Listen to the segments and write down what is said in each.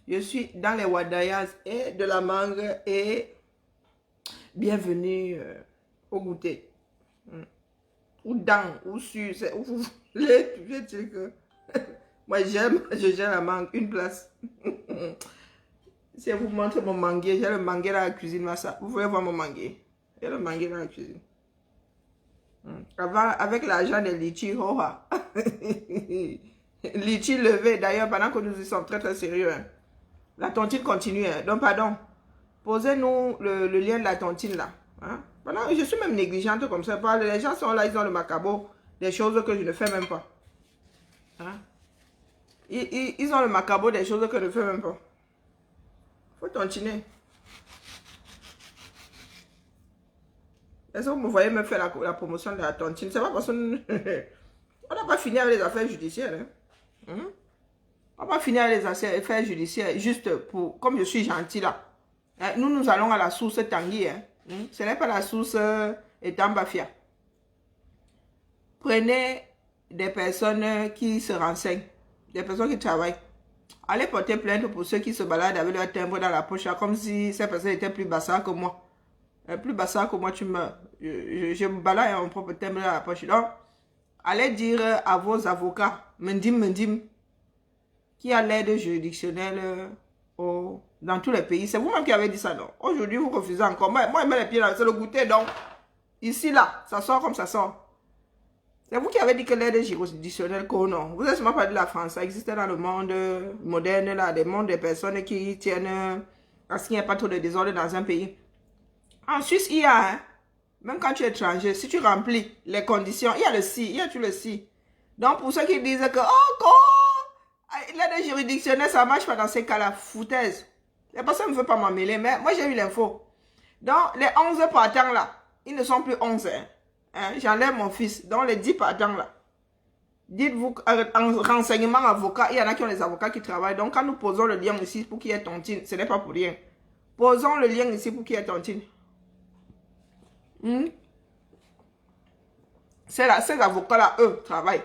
Je suis dans les wadayas et de la mangue et bienvenue au goûter. Ou dans, ou sur, où vous voulez. Je vais dire que moi j'aime, j'aime la mangue, une place. Si je vous montre mon manguier, j'ai le manguier dans la cuisine, Massa. Vous voulez voir mon manguier? J'ai le manguier dans la cuisine. Avant, avec l'argent des litchis, oh, litchis levé, d'ailleurs, pendant que nous y sommes très très sérieux. Hein. La tontine continue, hein. Donc pardon. Posez-nous le lien de la tontine là. Hein? Voilà, je suis même négligente comme ça. Les gens sont là, ils ont le macabo, des choses que je ne fais même pas. Hein? Ils ont le macabo des choses que je ne fais même pas. Faut tontiner. Est-ce que vous me voyez me faire la promotion de la tontine? C'est pas parce qu'on on n'a pas fini avec les affaires judiciaires. Hein? On n'a pas fini avec les affaires judiciaires juste pour, comme je suis gentil là. Hein? Nous allons à la source Tanguy. Hein? Ce n'est pas la source Etambafia. Prenez des personnes qui se renseignent, des personnes qui travaillent. Allez porter plainte pour ceux qui se baladent avec leur timbre dans la poche, comme si ces personnes étaient plus bassards que moi. Plus bassard que moi, tu meurs. Je me balade à mon propre timbre dans la poche. Donc, allez dire à vos avocats, mendim, qui a l'aide juridictionnelle dans tous les pays. C'est vous-même qui avez dit ça, non? Aujourd'hui, vous refusez encore. Moi, je mets les pieds dans le goûter, donc, ici, là, ça sort comme ça sort. C'est vous qui avez dit que l'aide juridictionnelle, non. Vous avez seulement parlé de la France. Ça existait dans le monde moderne, là, des mondes des personnes qui tiennent à ce qu'il n'y ait pas trop de désordre dans un pays. En Suisse, il y a, hein, même quand tu es étranger, si tu remplis les conditions, il y a le si, il y a tout le si. Donc, pour ceux qui disent que, l'aide juridictionnelle, ça ne marche pas dans ces cas-là, foutaise. Les personnes ne veulent pas m'en mêler, mais moi, j'ai eu l'info. Donc, les 11 partants là, ils ne sont plus 11, hein. J'enlève mon fils. Donc, les 10 partants là. Dites-vous, en renseignement avocat, il y en a qui ont des avocats qui travaillent. Donc, quand nous posons le lien ici pour qu'il y ait tontine, ce n'est pas pour rien. Posons le lien ici pour qu'il y ait tontine. Ces avocats-là, eux, travaillent.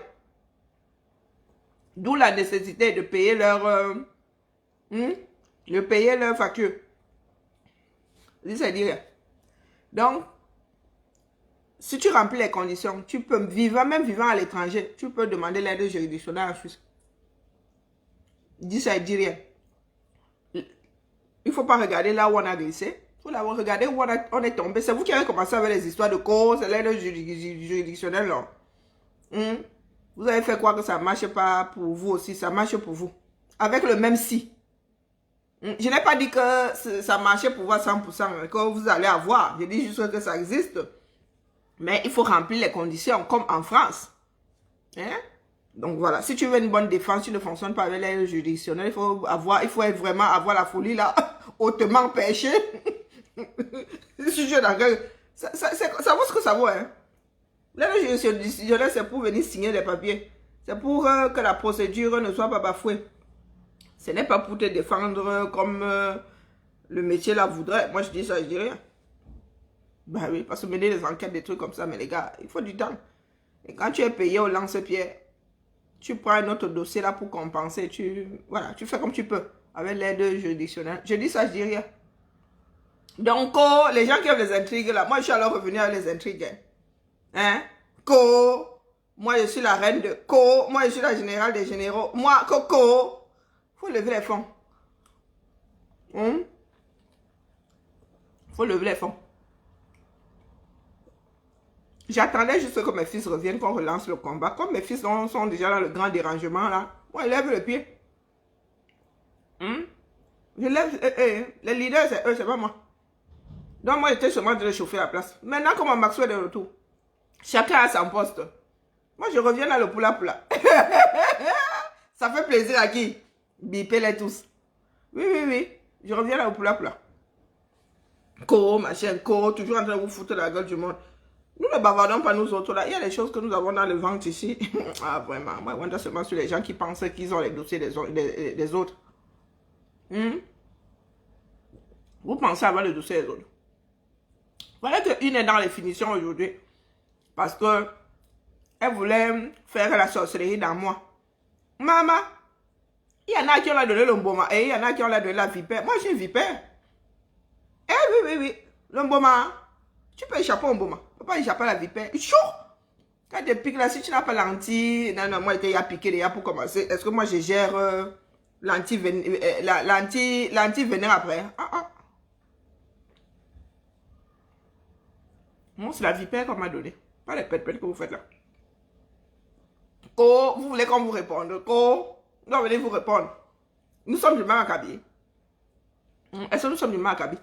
D'où la nécessité de payer leur facture. C'est dire. Donc, si tu remplis les conditions, tu peux, même vivant à l'étranger, tu peux demander l'aide juridictionnelle en Suisse. Ça dit rien. Il ne faut pas regarder là où on a glissé. Il faut regarder où on est tombé. C'est vous qui avez commencé avec les histoires de cause, l'aide juridictionnelle. Là. Vous avez fait croire que ça ne marche pas pour vous aussi. Ça marche pour vous. Avec le même si. Je n'ai pas dit que ça marchait pour vous à 100%, que vous allez avoir. Je dis juste que ça existe. Mais il faut remplir les conditions, comme en France. Hein? Donc voilà, si tu veux une bonne défense, tu ne fonctionnes pas avec l'aide juridictionnelle. Il faut vraiment avoir la folie là, hautement perchée. Si je d'accord, ça vaut ce que ça vaut. Hein? L'aide juridictionnelle, c'est pour venir signer des papiers. C'est pour que la procédure ne soit pas bafouée. Ce n'est pas pour te défendre comme le métier là voudrait. Moi, je dis ça, je dis rien. Ben oui, parce que mener des enquêtes, des trucs comme ça, mais les gars, il faut du temps. Et quand tu es payé au lance-pierre, tu prends un autre dossier là pour compenser. Voilà, tu fais comme tu peux avec l'aide juridictionnelle. Je dis ça, je dis rien. Donc, les gens qui ont les intrigues là, moi je suis alors revenu avec les intrigues. Hein? Moi je suis la reine de moi je suis la générale des généraux. Moi, faut lever les fonds. Faut lever les fonds. J'attendais juste que mes fils reviennent, qu'on relance le combat. Comme mes fils sont déjà dans le grand dérangement là, moi je lève le pied. Je lève, les leaders c'est eux, c'est pas moi. Donc moi j'étais seulement de chauffer la place. Maintenant que mon Maxwell est de retour, chacun a son poste. Moi je reviens dans le poula. Ça fait plaisir à qui? Bipez-les tous. Oui. Je reviens dans le poula. Machin, toujours en train de vous foutre la gueule du monde. Nous ne bavardons pas nous autres là. Il y a des choses que nous avons dans le ventre ici. Ah vraiment, moi je wonder seulement sur les gens qui pensent qu'ils ont les dossiers des autres. Vous pensez avoir le dossier des autres. Voilà qu'une est dans les finitions aujourd'hui. Parce que elle voulait faire la sorcellerie dans moi. Maman, Il y en a qui ont donné le mboma et il y en a qui ont donné la vipère. Moi, j'ai une vipère. Eh oui. Le mboma, tu peux échapper au mboma. Tu peux pas échapper à la vipère. Chaud. Quand tu piques là, si tu n'as pas l'anti... Non, moi, il y a piqué déjà pour commencer. Est-ce que moi, je gère l'anti-venin après? Moi, c'est la vipère qu'on m'a donné. Pas les pètes que vous faites là. Oh, vous voulez qu'on vous réponde? Oh, non, venez vous répondre. Nous sommes du même acabit. Est-ce que nous sommes du même acabit?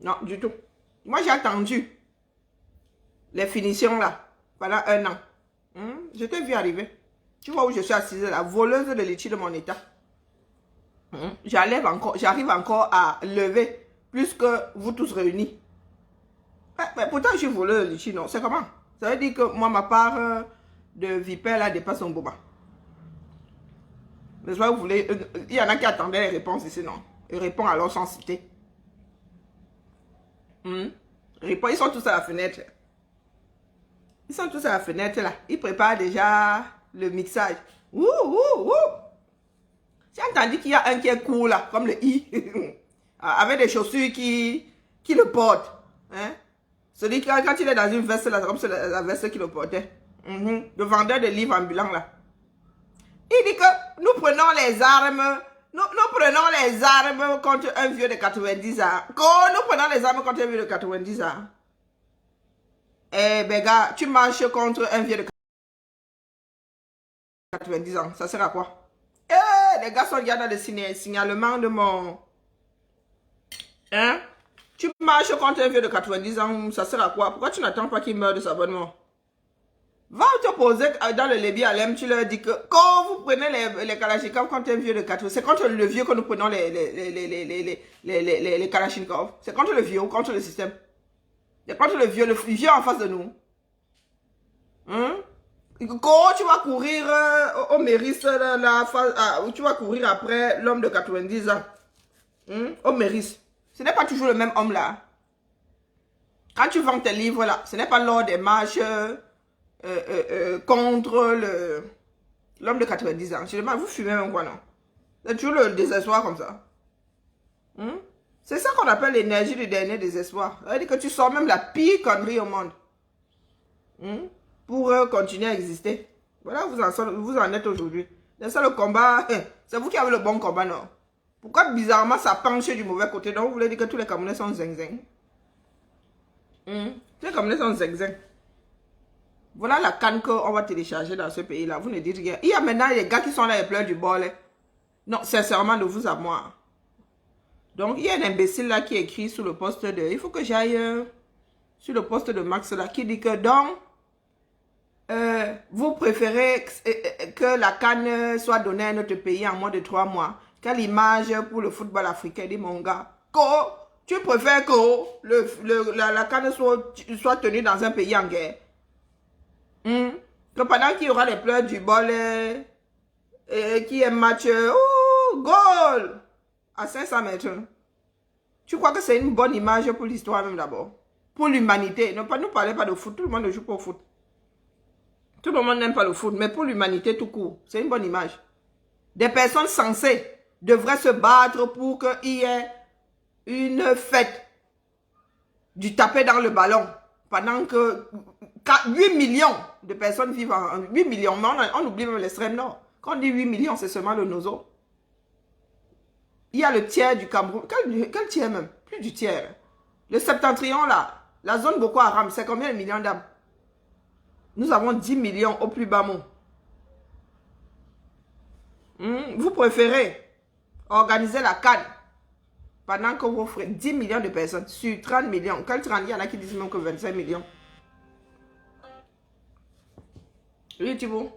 Non, du tout. Moi, j'ai attendu les finitions là pendant 1 an. Je t'ai vu arriver. Tu vois où je suis assise là, voleuse de litchi de mon état. J'arrive encore à lever plus que vous tous réunis. Mais pourtant, je suis voleuse de litchi, non? C'est comment? Ça veut dire que moi, ma part de vipère là dépasse son boba. Mais vous voulez, il y en a qui attendaient les réponses ici, non? Ils répondent alors sans citer. Ils sont tous à la fenêtre. Ils sont tous à la fenêtre là. Ils préparent déjà le mixage. J'ai entendu qu'il y a un qui est cool là, comme le I. Avec des chaussures qui le portent. Hein? Celui qui, quand il est dans une veste là, c'est comme la veste qui le portait. Le vendeur de livres ambulant là. Il dit que nous prenons les armes. Nous prenons les armes contre un vieux de 90 ans. Nous prenons les armes contre un vieux de 90 ans. Eh ben gars, tu marches contre un vieux de 90 ans. Ça sert à quoi? Les gars sont déjà dans le signalement de mon... Hein? Tu marches contre un vieux de 90 ans, ça sert à quoi? Pourquoi tu n'attends pas qu'il meure de sa bonne mort? Va te poser dans le Lébi Alem, tu leur dis que quand vous prenez les Kalachnikov contre un vieux de 80, c'est contre le vieux que nous prenons les Kalachnikov. C'est contre le vieux ou contre le système. C'est contre le vieux en face de nous. Quand tu vas courir au Méris, tu vas courir après l'homme de 90 ans. Au Méris. Ce n'est pas toujours le même homme là. Quand tu vends tes livres là, ce n'est pas lors des marches contre l'homme de 90 ans. Je demande, vous fumez même quoi, non? C'est toujours le désespoir comme ça. C'est ça qu'on appelle l'énergie du dernier désespoir. Ça veut dire que tu sors même la pire connerie au monde. Pour continuer à exister. Voilà, vous en êtes aujourd'hui. C'est ça le combat. C'est vous qui avez le bon combat, non? Pourquoi bizarrement ça penche du mauvais côté? Donc vous voulez dire que tous les Camerounais sont zing-zing? Tous les Camerounais sont zing-zing. Voilà la canne qu'on va télécharger dans ce pays-là. Vous ne dites rien. Il y a maintenant les gars qui sont là et pleurent du bol. Non, sincèrement, de vous à moi. Donc, il y a un imbécile là qui écrit sur le poste de... Il faut que j'aille sur le poste de Max là, qui dit que donc, vous préférez que la canne soit donnée à notre pays en moins de 3 mois. Quelle image pour le football africain, dit mon gars. Tu préfères que la canne soit tenue dans un pays en guerre. Que pendant qu'il y aura les pleurs du bol, qui est match, goal à 500 mètres. Tu crois que c'est une bonne image pour l'histoire même d'abord? Pour l'humanité. Ne nous parlez pas de foot. Tout le monde ne joue pas au foot. Tout le monde n'aime pas le foot. Mais pour l'humanité tout court, c'est une bonne image. Des personnes sensées devraient se battre pour qu'il y ait une fête du taper dans le ballon. Pendant que 8 millions de personnes vivent en 8 millions. Mais on oublie même l'extrême nord. Quand on dit 8 millions, c'est seulement le Nozo. Il y a le tiers du Cameroun. Quel tiers même? Plus du tiers. Le septentrion là, la zone Boko Haram, c'est combien de millions d'âmes? Nous avons 10 millions au plus bas mot. Vous préférez organiser la CAN pendant que vous ferez 10 millions de personnes sur 30 millions. Quel 30? Il y en a qui disent même que 25 millions. Oui, Thibaut?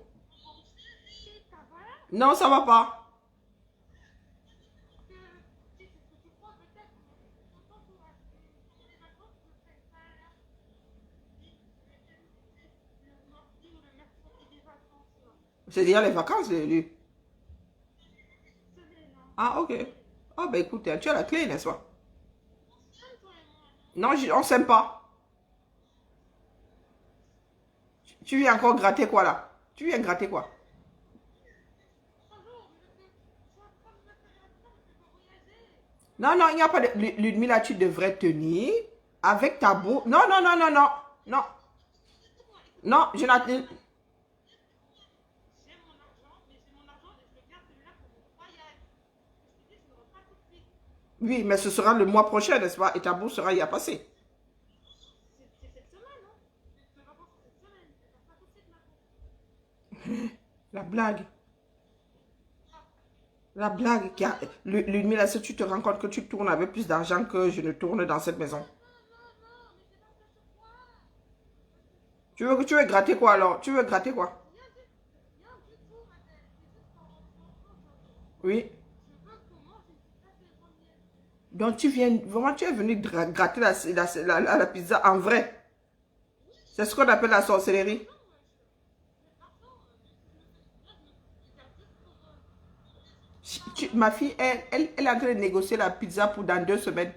Non, ça va pas. C'est déjà les vacances, lui. Ah, ok. Ah, ben écoute, tu as la clé, n'est-ce pas? Non, on s'aime pas. Tu viens encore gratter quoi, là? Tu viens gratter quoi? Non, non, il n'y a pas de... Ludmilla, tu devrais tenir avec ta bourse. Non, non, non, non, non. Non. Non, Jonathan. Oui, mais ce sera le mois prochain, n'est-ce pas? Et ta bourse sera y à passer. La blague. La blague qui a... Ludmilla, si tu te rends compte que tu tournes avec plus d'argent que je ne tourne dans cette maison. Tu veux gratter quoi alors? Tu veux gratter quoi? Oui. Donc tu viens, vraiment tu es venu gratter la pizza en vrai. C'est ce qu'on appelle la sorcellerie. Ma fille, elle est en train de négocier la pizza pour dans 2 semaines.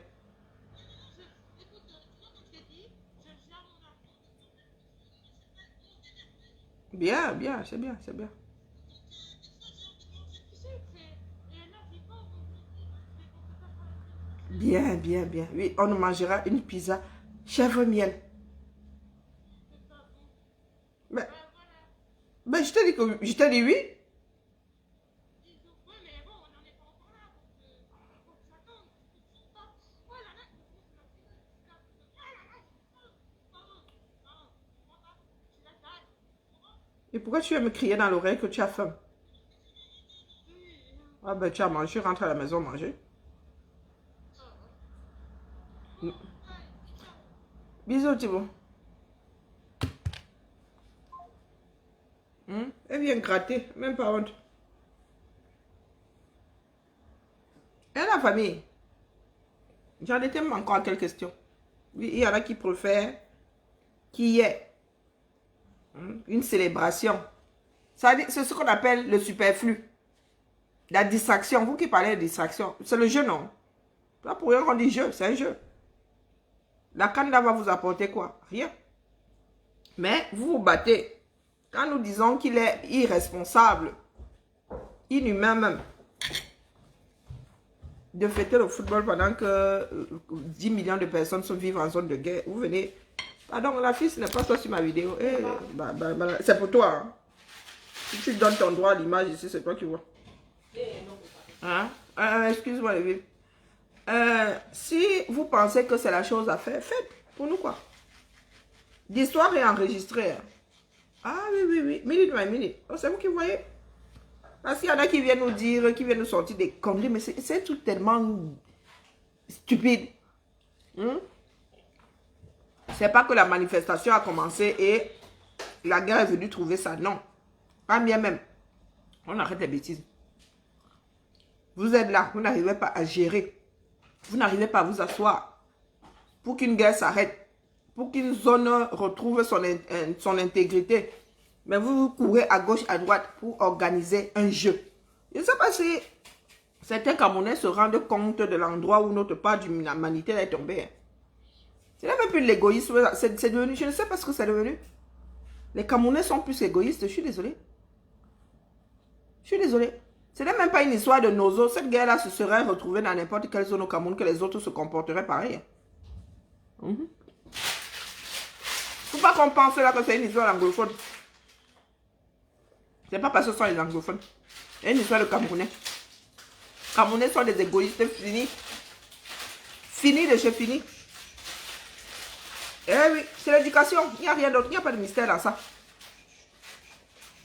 Bien, bien, c'est bien, c'est bien. Bien, bien, bien. Oui, on mangera une pizza chèvre miel. Mais, mais je t'ai dit oui. Et pourquoi tu vas me crier dans l'oreille que tu as faim? Ah ben tu as mangé, rentre à la maison manger. Bisous, Thibaut. Elle vient gratter, même pas honte. Et la famille, j'en étais encore à quelques questions. Oui, il y en a qui préfèrent qu'il y ait une célébration. C'est ce qu'on appelle le superflu. La distraction. Vous qui parlez de distraction, c'est le jeu, non? Là, pour rien qu'on dit jeu, c'est un jeu. La Canada va vous apporter quoi? Rien. Mais vous vous battez. Quand nous disons qu'il est irresponsable, inhumain même, de fêter le football pendant que 10 millions de personnes sont vivent en zone de guerre, vous venez... Pardon, la fille, ce n'est pas toi sur ma vidéo. C'est pour toi. Hein. Si tu donnes ton droit à l'image ici, c'est toi qui vois. Hein? Excuse-moi, les vies. Si vous pensez que c'est la chose à faire, faites. Pour nous, quoi. L'histoire est enregistrée. Hein. Ah oui, oui, oui. Minute by minute. Oh, c'est vous qui voyez. Parce qu'il y en a qui viennent nous dire, qui viennent nous sortir des conneries, mais c'est tout tellement stupide. C'est pas que la manifestation a commencé et la guerre est venue trouver ça. Non. Pas bien même. On arrête les bêtises. Vous êtes là, vous n'arrivez pas à gérer. Vous n'arrivez pas à vous asseoir pour qu'une guerre s'arrête. Pour qu'une zone retrouve son intégrité. Mais vous courez à gauche, à droite pour organiser un jeu. Je ne sais pas si certains Camerounais se rendent compte de l'endroit où notre part de l'humanité est tombée. C'est même plus l'égoïsme. C'est devenu, je ne sais pas ce que c'est devenu. Les Camerounais sont plus égoïstes, je suis désolée. Je suis désolée. Ce n'est même pas une histoire de nozo. Cette guerre-là se serait retrouvée dans n'importe quelle zone au Cameroun que les autres se comporteraient pareil. Faut pas qu'on pense là que c'est une histoire anglophone. C'est pas parce que ce sont les anglophones. C'est une histoire de Camerounais. Camerounais sont des égoïstes finis. Finis de chez finis. Eh oui, c'est l'éducation. Il n'y a rien d'autre. Il n'y a pas de mystère dans ça.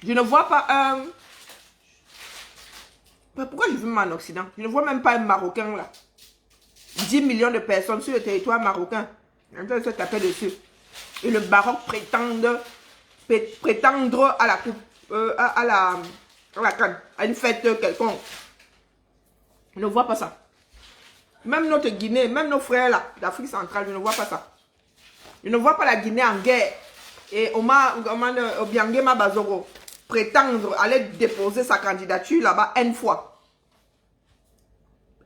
Je ne vois pas un... Pourquoi je vis en Occident? Je ne vois même pas un Marocain là. 10 millions de personnes sur le territoire marocain. On va se taper dessus. Et le Maroc prétendre à la coupe, à la canne, à une fête quelconque. Je ne vois pas ça. Même notre Guinée, même nos frères là, d'Afrique centrale, je ne vois pas ça. Je ne vois pas la Guinée en guerre. Et Obiangema Bazoro prétendre aller déposer sa candidature là-bas une fois.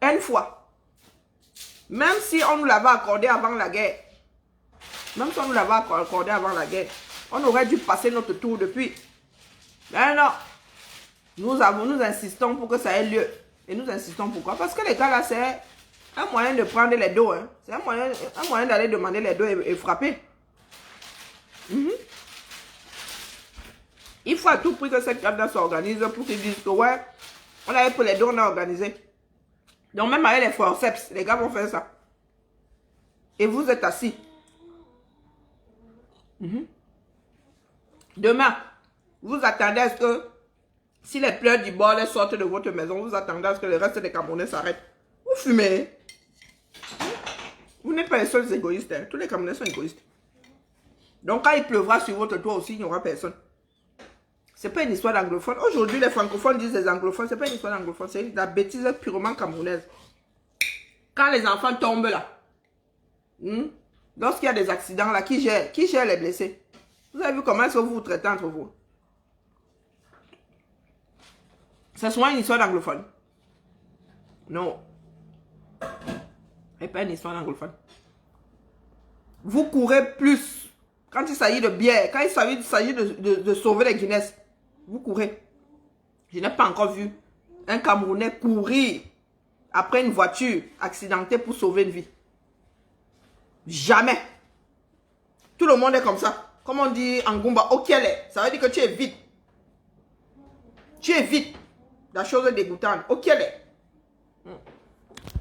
Une fois. Même si on nous l'avait accordé avant la guerre. Même si on nous l'avait accordé avant la guerre. On aurait dû passer notre tour depuis. Mais non. Nous insistons pour que ça ait lieu. Et nous insistons pourquoi? Parce que les gars là, c'est Un moyen de prendre les dos. Hein. C'est un moyen d'aller demander les dos et frapper. Il faut à tout prix que cette carte s'organise pour qu'ils disent que ouais, on avait pour les dos, on a organisé. Donc même avec les forceps, les gars vont faire ça. Et vous êtes assis. Demain, vous attendez à ce que si les pleurs du bord sortent de votre maison, vous attendez à ce que le reste des Camerounais s'arrêtent. Vous fumez. Vous n'êtes pas les seuls égoïstes. Hein. Tous les Camerounais sont égoïstes. Donc quand il pleuvra sur votre toit aussi, il n'y aura personne. C'est pas une histoire d'anglophone. Aujourd'hui, les francophones disent des anglophones. C'est pas une histoire d'anglophone. C'est de la bêtise purement camerounaise. Quand les enfants tombent là, lorsqu'il y a des accidents là, qui gère les blessés? Vous avez vu comment est-ce que vous vous traitez entre vous? C'est souvent une histoire d'anglophone. Non. C'est pas une histoire d'anglophone. Vous courez plus quand il s'agit de bière, quand il s'agit de sauver les Guinness. Vous courez. Je n'ai pas encore vu un Camerounais courir après une voiture accidentée pour sauver une vie. Jamais. Tout le monde est comme ça. Comme on dit en Goumba, okele. Ça veut dire que tu es vite. Tu es vite. La chose dégoûtante. Okele.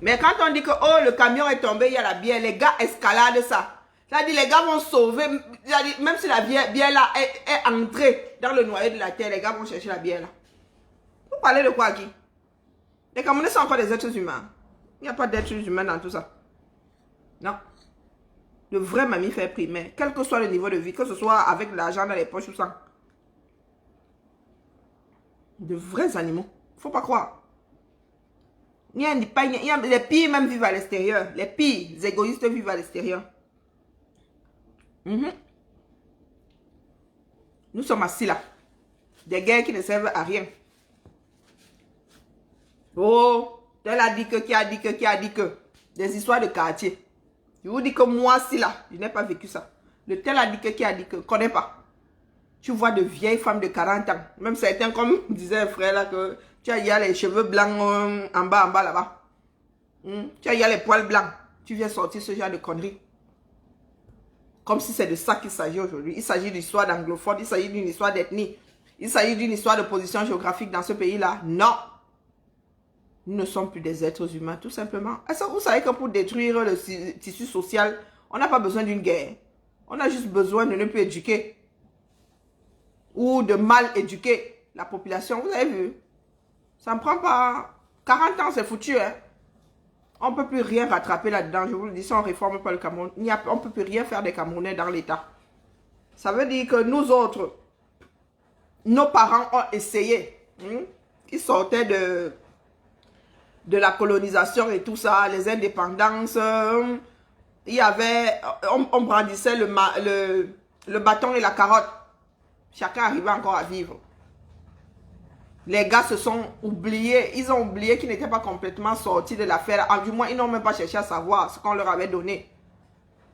Mais quand on dit que oh, le camion est tombé, il y a la bière, les gars escaladent ça. C'est-à-dire les gars vont sauver, même si la bière là est entrée dans le noyau de la terre, les gars vont chercher la bière là. Vous parlez de quoi qui? Les Camerounais sont encore des êtres humains. Il n'y a pas d'êtres humains dans tout ça. Non. Le vrai mammifère primaire, quel que soit le niveau de vie, que ce soit avec l'argent dans les poches ou sans. De vrais animaux. Faut pas croire. Les pires même vivent à l'extérieur. Les pires égoïstes vivent à l'extérieur. Nous sommes assis là. Des guerres qui ne servent à rien. Oh, tel a dit que, qui a dit que, qui a dit que. Des histoires de quartier. Je vous dis que moi, si là, je n'ai pas vécu ça. Le tel a dit que, qui a dit que, connais pas. Tu vois de vieilles femmes de 40 ans. Même certains, comme disait un frère là, que tu as, il y a les cheveux blancs en bas là-bas. Tu as, il y a les poils blancs. Tu viens sortir ce genre de conneries. Comme si c'est de ça qu'il s'agit aujourd'hui. Il s'agit d'une histoire d'anglophone, il s'agit d'une histoire d'ethnie. Il s'agit d'une histoire de position géographique dans ce pays-là. Non. Nous ne sommes plus des êtres humains, tout simplement. Est-ce que vous savez que pour détruire le tissu social, on n'a pas besoin d'une guerre. On a juste besoin de ne plus éduquer. Ou de mal éduquer la population. Vous avez vu? Ça ne prend pas 40 ans, c'est foutu. Hein? On ne peut plus rien rattraper là-dedans. Je vous le dis, si on ne réforme pas le Cameroun, on ne peut plus rien faire des Camerounais dans l'État. Ça veut dire que nous autres, nos parents ont essayé. Ils sortaient de la colonisation et tout ça, les indépendances. Il y avait, on brandissait le bâton et la carotte. Chacun arrivait encore à vivre. Les gars se sont oubliés. Ils ont oublié qu'ils n'étaient pas complètement sortis de l'affaire. Du moins, ils n'ont même pas cherché à savoir ce qu'on leur avait donné.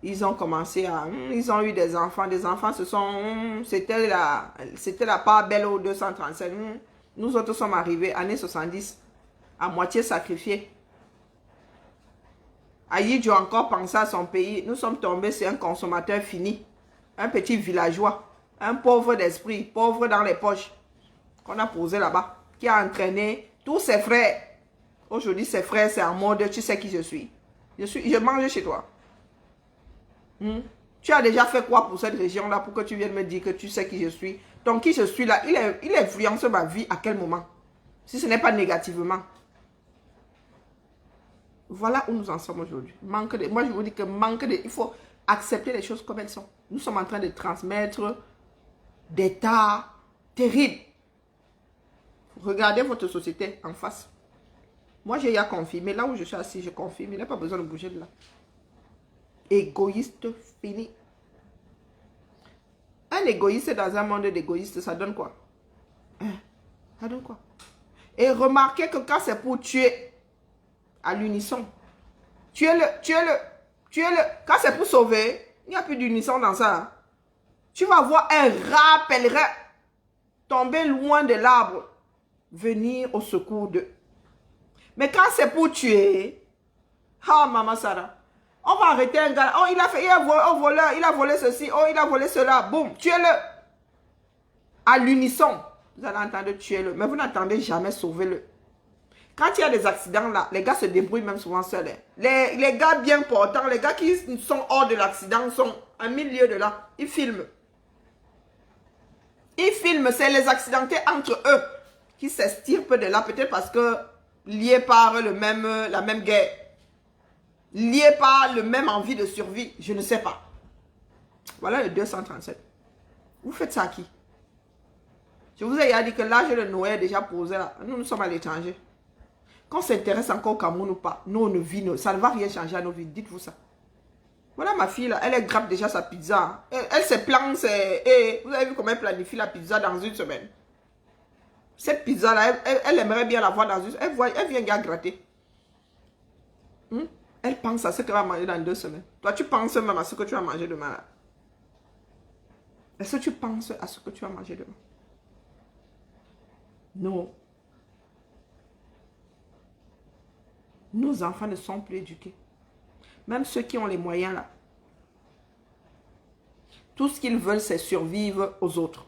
Ils ont commencé à... Ils ont eu des enfants. Des enfants se sont... C'était la part belle au 235. Nous autres sommes arrivés, années 70, à moitié sacrifiés. Aïdjo a encore pensé à son pays. Nous sommes tombés sur un consommateur fini. Un petit villageois. Un pauvre d'esprit, pauvre dans les poches. Qu'on a posé là-bas, qui a entraîné tous ses frères. Aujourd'hui, ses frères, c'est en mode, tu sais qui je suis. Je mange chez toi. Tu as déjà fait quoi pour cette région-là, pour que tu viennes me dire que tu sais qui je suis. Donc, qui je suis là, il influence ma vie à quel moment? Si ce n'est pas négativement. Voilà où nous en sommes aujourd'hui. Moi, je vous dis que il faut accepter les choses comme elles sont. Nous sommes en train de transmettre des tas terribles. Regardez votre société en face. Moi, j'ai ya confirmé. Là où je suis assis, je confirme. Il n'y a pas besoin de bouger de là. Égoïste fini. Un égoïste dans un monde d'égoïstes, ça donne quoi? Ça donne quoi? Et remarquez que quand c'est pour tuer à l'unisson, quand c'est pour sauver, il n'y a plus d'unisson dans ça. Hein? Tu vas voir un rat pèlerin tomber loin de l'arbre, venir au secours d'eux. Mais quand c'est pour tuer, Ah, maman Sarah. On va arrêter un gars. Oh, il a fait, il a volé ceci. Oh, il a volé cela. Boum, tuez-le. À l'unisson. Vous allez entendre tuer-le. Mais vous n'entendez jamais sauver-le. Quand il y a des accidents là, les gars se débrouillent même souvent seuls. Hein. Les gars bien portants, les gars qui sont hors de l'accident, sont à 1000 lieues de là. Ils filment. Ils filment, c'est les accidentés entre eux qui s'estirpent de là, peut-être parce que liés par la même guerre. Liés par le même envie de survie. Je ne sais pas. Voilà le 237. Vous faites ça à qui? Je vous ai dit que l'âge de Noël est déjà posé là. Nous sommes à l'étranger. Qu'on s'intéresse encore au Cameroun ou pas, nous, on ne vit, ça ne va rien changer à nos vies. Dites-vous ça. Voilà ma fille là, elle grappe déjà sa pizza. Elle se plante, vous avez vu comment elle planifie la pizza dans une semaine. Cette pizza là, elle aimerait bien la voir dans une semaine. Elle vient bien gratter. Elle pense à ce qu'elle va manger dans 2 semaines. Toi, tu penses même à ce que tu vas manger demain là. Est-ce que tu penses à ce que tu vas manger demain? Non. Nos enfants ne sont plus éduqués. Même ceux qui ont les moyens là. Tout ce qu'ils veulent, c'est survivre aux autres.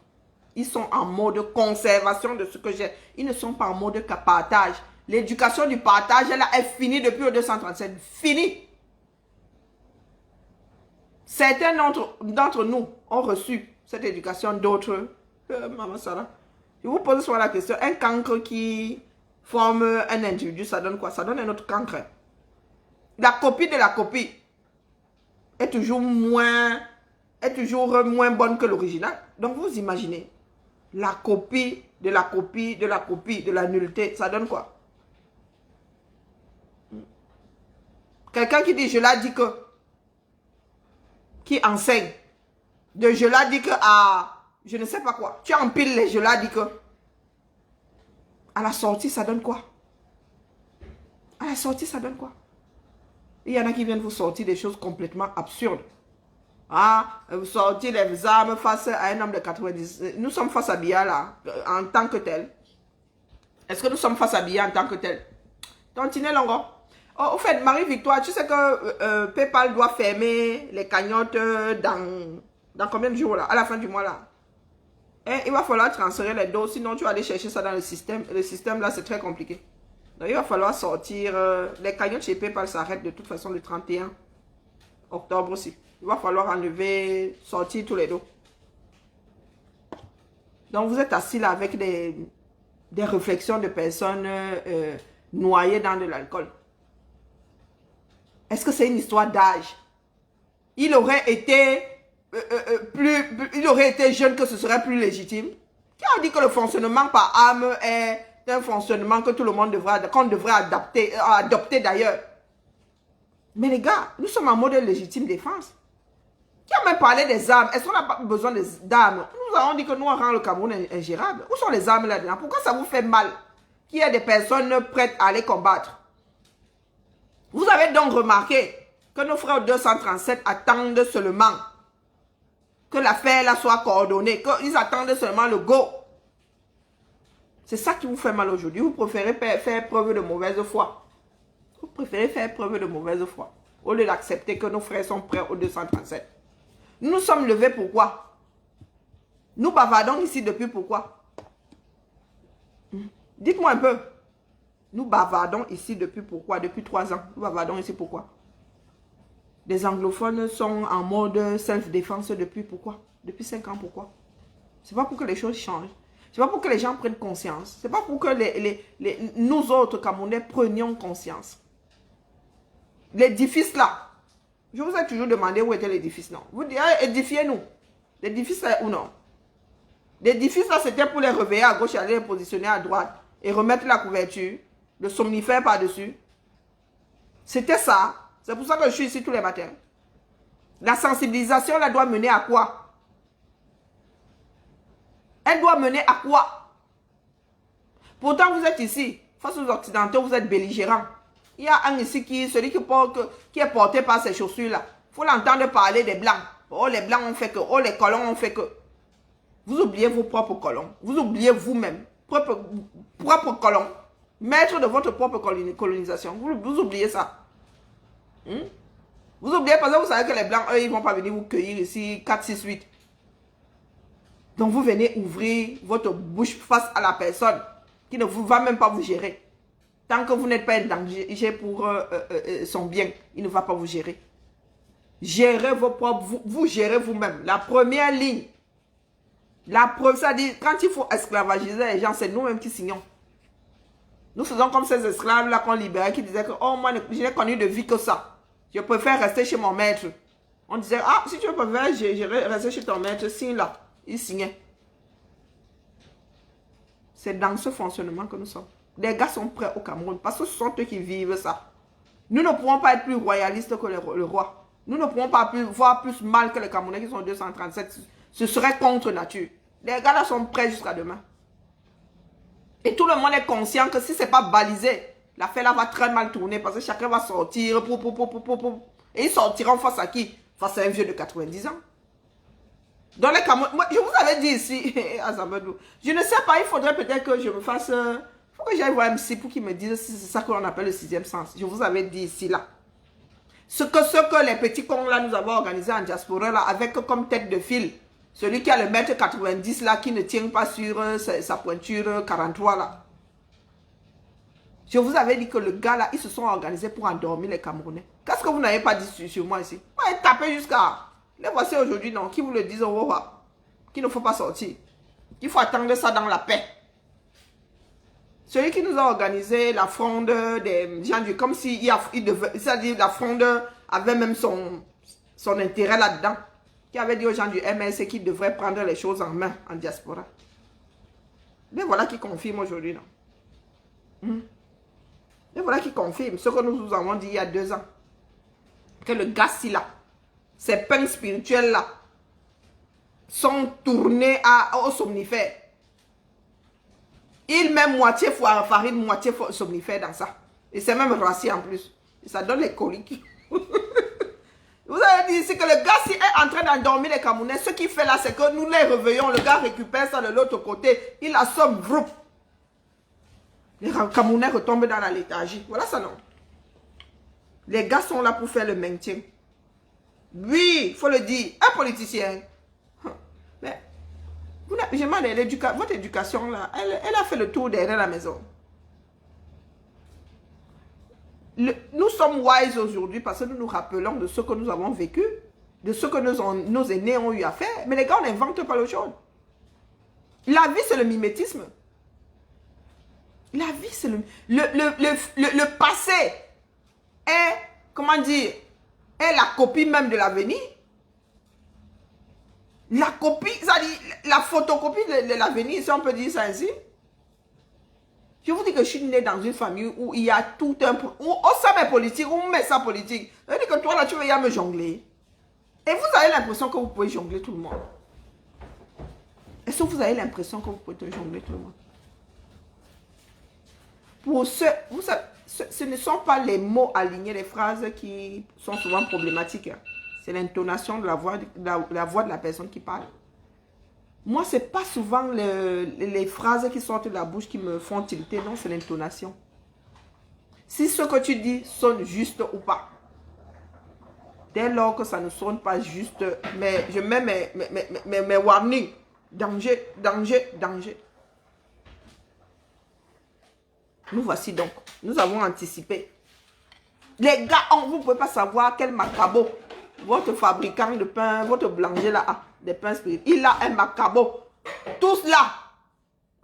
Ils sont en mode conservation de ce que j'ai. Ils ne sont pas en mode partage. L'éducation du partage, elle est finie depuis le 237. Fini. Certains d'entre nous ont reçu cette éducation, d'autres. Maman Sarah, je vous pose souvent la question. Un cancre qui forme un individu, ça donne quoi? Ça donne un autre cancre. La copie de la copie est toujours moins bonne que l'original. Donc vous imaginez, la copie de la copie de la copie de la nullité, ça donne quoi? Quelqu'un qui dit je l'ai dit que, qui enseigne, de je l'ai dit que à je ne sais pas quoi, tu empiles les je l'ai dit que, à la sortie ça donne quoi? À la sortie ça donne quoi? Il y en a qui viennent vous sortir des choses complètement absurdes. Ah, vous sortez les armes face à un homme de 90. Nous sommes face à Biya là, en tant que tel. Est-ce que nous sommes face à Biya en tant que tel? Continuez Longo. Oh, au fait, Marie-Victoire, tu sais que PayPal doit fermer les cagnottes dans combien de jours là? À la fin du mois là. Et il va falloir transférer les doses, sinon tu vas aller chercher ça dans le système. Le système là, c'est très compliqué. Donc il va falloir sortir. Les cagnottes chez PayPal s'arrêtent de toute façon le 31 octobre aussi. Il va falloir enlever, sortir tous les dos. Donc vous êtes assis là avec des réflexions de personnes noyées dans de l'alcool. Est-ce que c'est une histoire d'âge? Il aurait été jeune que ce serait plus légitime. Qui a dit que le fonctionnement par arme est un fonctionnement que tout le monde devrait adopter d'ailleurs? Mais les gars, nous sommes en mode légitime défense. Qui a même parlé des armes? Est-ce qu'on n'a pas besoin d'armes? Nous avons dit que nous, on rend le Cameroun ingérable. Où sont les armes là-dedans? Pourquoi ça vous fait mal qu'il y ait des personnes prêtes à les combattre? Vous avez donc remarqué que nos frères 237 attendent seulement que l'affaire là soit coordonnée, qu'ils attendent seulement le go. C'est ça qui vous fait mal aujourd'hui. Vous préférez faire preuve de mauvaise foi. Vous préférez faire preuve de mauvaise foi au lieu d'accepter que nos frères sont prêts au 237. Nous nous sommes levés pourquoi? Nous bavardons ici depuis pourquoi? Dites-moi un peu. Nous bavardons ici depuis pourquoi? Depuis 3 ans. Nous bavardons ici pourquoi? Les anglophones sont en mode self-défense depuis pourquoi? Depuis 5 ans pourquoi? C'est pas pour que les choses changent. C'est pas pour que les gens prennent conscience. C'est pas pour que nous autres Camerounais prenions conscience. L'édifice là. Je vous ai toujours demandé où était l'édifice, non? Vous dites, édifiez-nous. L'édifice là, ou non? L'édifice là, c'était pour les réveiller à gauche et aller les positionner à droite. Et remettre la couverture, le somnifère par-dessus. C'était ça. C'est pour ça que je suis ici tous les matins. La sensibilisation, là, doit mener à quoi? Elle doit mener à quoi? Pourtant, vous êtes ici. Face aux Occidentaux, vous êtes belligérants. Il y a un ici qui est porté par ces chaussures-là. Il faut l'entendre parler des Blancs. Oh, les Blancs ont fait que. Oh, les colons ont fait que. Vous oubliez vos propres colons. Vous oubliez vous-même. Propre colon. Maître de votre propre colonisation. Vous oubliez ça. Hmm? Vous oubliez, parce que vous savez que les Blancs, eux, ils ne vont pas venir vous cueillir ici 4, 6, 8. Donc, vous venez ouvrir votre bouche face à la personne qui ne va même pas vous gérer. Tant que vous n'êtes pas un danger pour son bien, il ne va pas vous gérer. Gérez vos propres, vous gérez vous-même. La première ligne, la preuve, c'est-à-dire, quand il faut esclavagiser les gens, c'est nous-mêmes qui signons. Nous faisons comme ces esclaves-là qu'on libérait, qui disaient que, oh, moi, je n'ai connu de vie que ça. Je préfère rester chez mon maître. On disait, ah, si tu préfères, je rester chez ton maître, signe là. Il signait. C'est dans ce fonctionnement que nous sommes. Les gars sont prêts au Cameroun parce que ce sont eux qui vivent ça. Nous ne pouvons pas être plus royalistes que le roi. Nous ne pouvons pas voir plus mal que les Camerounais qui sont 237. Ce serait contre nature. Les gars là sont prêts jusqu'à demain. Et tout le monde est conscient que si ce n'est pas balisé, l'affaire là va très mal tourner parce que chacun va sortir. Et ils sortiront face à qui? Face à un vieux de 90 ans. Dans les Camerounais, moi, je vous avais dit ici, à Zambedou, je ne sais pas, il faudrait peut-être que je me fasse... Il faut que j'aille voir MC pour qu'il me dise si c'est ça qu'on appelle le sixième sens. Je vous avais dit ici, là. Ce que les petits cons, là, nous avons organisé en diaspora, là, avec comme tête de fil, celui qui a le mètre 90, là, qui ne tient pas sur sa pointure 43, là. Je vous avais dit que le gars, là, ils se sont organisés pour endormir les Camerounais. Qu'est-ce que vous n'avez pas dit sur moi ici? Moi, ils tapaient jusqu'à... Les voici aujourd'hui, non, qui vous le disent au revoir, qu'il ne faut pas sortir, qu'il faut attendre ça dans la paix. Celui qui nous a organisé la fronde des gens du... Comme si c'est-à-dire la fronde avait même son intérêt là-dedans, qui avait dit aux gens du MSC qu'ils devraient prendre les choses en main en diaspora. Mais voilà qui confirme aujourd'hui, non? Et voilà qui confirme ce que nous avons dit il y a 2 ans. Que le gars-ci là, ces pains spirituels-là sont tournés au somnifère. Il met moitié farine, moitié somnifère dans ça. Et c'est même rassis en plus. Et ça donne les coliques. Vous avez dit ici que le gars s'il est en train d'endormir les Camerounais. Ce qu'il fait là, c'est que nous les réveillons. Le gars récupère ça de l'autre côté. Il assomme, groupe. Les Camerounais retombent dans la léthargie. Voilà ça, non? Les gars sont là pour faire le maintien. Oui, il faut le dire. Un politicien. Mais, je m'en ai votre éducation là, elle a fait le tour derrière la maison. Nous sommes wise aujourd'hui parce que nous nous rappelons de ce que nous avons vécu, de ce que nos aînés ont eu à faire. Mais les gars, on n'invente pas le chose. La vie, c'est le mimétisme. La vie, c'est le passé est, comment dire, est la copie même de l'avenir. La copie, c'est-à-dire la photocopie de l'avenir, si on peut dire ça ainsi. Je vous dis que je suis née dans une famille où il y a tout un... Où on sait mes politiques, où on met ça politique. Ça veut dire que toi là, tu veux y me jongler. Et vous avez l'impression que vous pouvez jongler tout le monde. Est-ce que vous avez l'impression que vous pouvez jongler tout le monde? Pour ce ne sont pas les mots alignés, les phrases qui sont souvent problématiques. C'est l'intonation de la voix de la personne qui parle. Moi, ce n'est pas souvent les phrases qui sortent de la bouche qui me font tilter. Non, c'est l'intonation. Si ce que tu dis sonne juste ou pas. Dès lors que ça ne sonne pas juste, mais je mets mes warnings. Danger, danger, danger. Nous voici donc. Nous avons anticipé. Les gars, vous ne pouvez pas savoir quel macabo votre fabricant de pain, votre boulanger là a, des pains spirituels. Il a un macabo. Tous là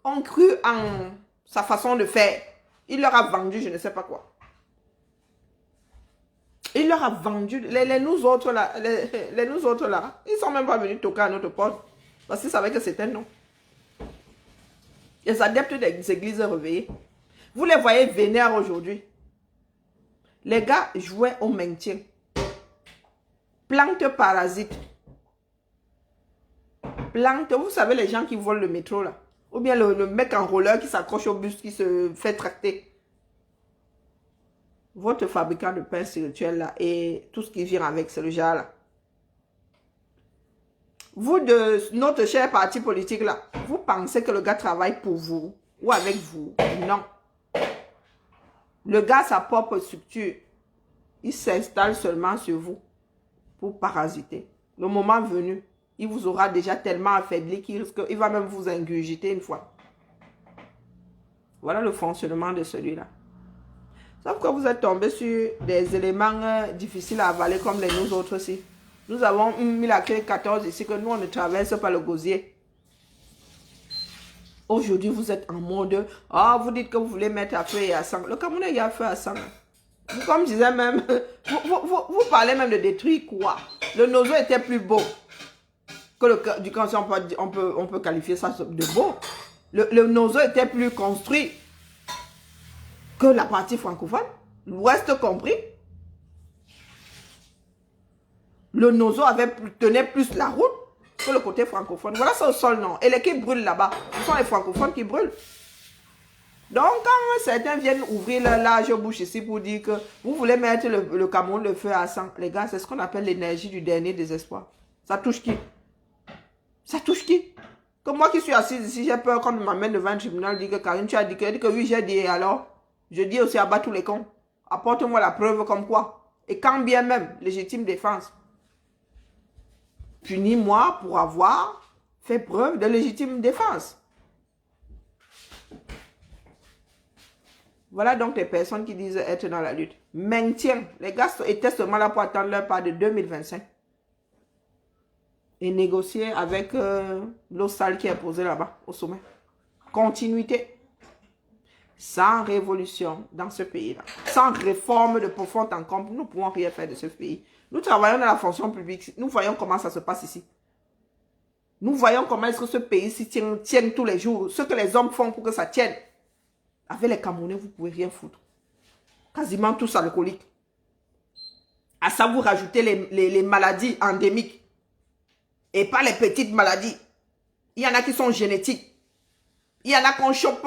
ont cru en sa façon de faire. Il leur a vendu je ne sais pas quoi. Il leur a vendu. Les nous autres là, les nous autres là, ils ne sont même pas venus toquer à notre porte. Parce qu'ils savaient que c'était non. Les adeptes des églises réveillées. Vous les voyez vénères aujourd'hui. Les gars jouaient au maintien. Plante parasite. Plante, vous savez les gens qui volent le métro là. Ou bien le mec en roller qui s'accroche au bus, qui se fait tracter. Votre fabricant de pain spirituel là et tout ce qui vient avec, c'est le genre là. Vous de notre cher parti politique là, vous pensez que le gars travaille pour vous ou avec vous? Non. Le gars a sa propre structure. Il s'installe seulement sur vous pour parasiter. Le moment venu, il vous aura déjà tellement affaibli qu'il va même vous ingurgiter une fois. Voilà le fonctionnement de celui-là. Sauf que vous êtes tombé sur des éléments difficiles à avaler comme les nous autres aussi. Nous avons mis la clé 14 ici que nous on ne traverse pas le gosier. Aujourd'hui vous êtes en mode, vous dites que vous voulez mettre à feu et à sang. Le Camerounais il y a feu à sang. Comme je disais même, vous parlez même de détruire quoi? Le Nozo était plus beau que le cancer, on peut qualifier ça de beau. Le Nozo était plus construit que la partie francophone, l'Ouest compris. Le Nozo tenait plus la route que le côté francophone. Voilà ça au sol, non. Et les qui brûlent là-bas, ce sont les francophones qui brûlent. Donc, quand certains viennent ouvrir leur large bouche ici pour dire que vous voulez mettre le Cameroun le feu à sang, les gars, c'est ce qu'on appelle l'énergie du dernier désespoir. Ça touche qui? Ça touche qui? Comme moi qui suis assise ici, j'ai peur qu'on m'amène devant un tribunal, dit que Karine, tu as dit que oui, j'ai dit, et alors? Je dis aussi, abat tous les cons. Apporte-moi la preuve comme quoi. Et quand bien même, légitime défense. Punis-moi pour avoir fait preuve de légitime défense. Voilà donc les personnes qui disent être dans la lutte. Maintien. Les gars étaient seulement là pour attendre leur part de 2025. Et négocier avec l'eau sale qui est posée là-bas, au sommet. Continuité. Sans révolution dans ce pays-là, sans réforme de profonde encombre, nous ne pouvons rien faire de ce pays. Nous travaillons dans la fonction publique. Nous voyons comment ça se passe ici. Nous voyons comment est-ce que ce pays-ci tient tous les jours. Ce que les hommes font pour que ça tienne. Avec les Camerounais, vous ne pouvez rien foutre. Quasiment tous alcooliques. À ça, vous rajoutez les maladies endémiques. Et pas les petites maladies. Il y en a qui sont génétiques. Il y en a qu'on chope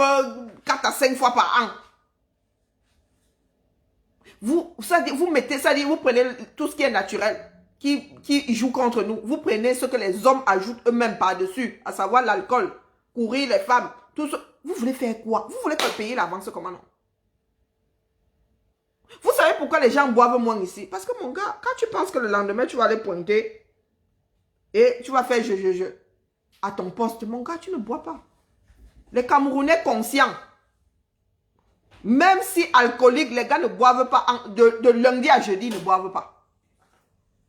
4 à 5 fois par an. Vous mettez ça, vous prenez tout ce qui est naturel, qui joue contre nous. Vous prenez ce que les hommes ajoutent eux-mêmes par-dessus, à savoir l'alcool, courir les femmes, tout ça. Vous voulez faire quoi? Vous voulez que le pays avance comment non? Vous savez pourquoi les gens boivent moins ici? Parce que mon gars, quand tu penses que le lendemain, tu vas aller pointer et tu vas faire je à ton poste, mon gars, tu ne bois pas. Les Camerounais conscients, même si alcooliques, les gars ne boivent pas, de lundi à jeudi, ils ne boivent pas.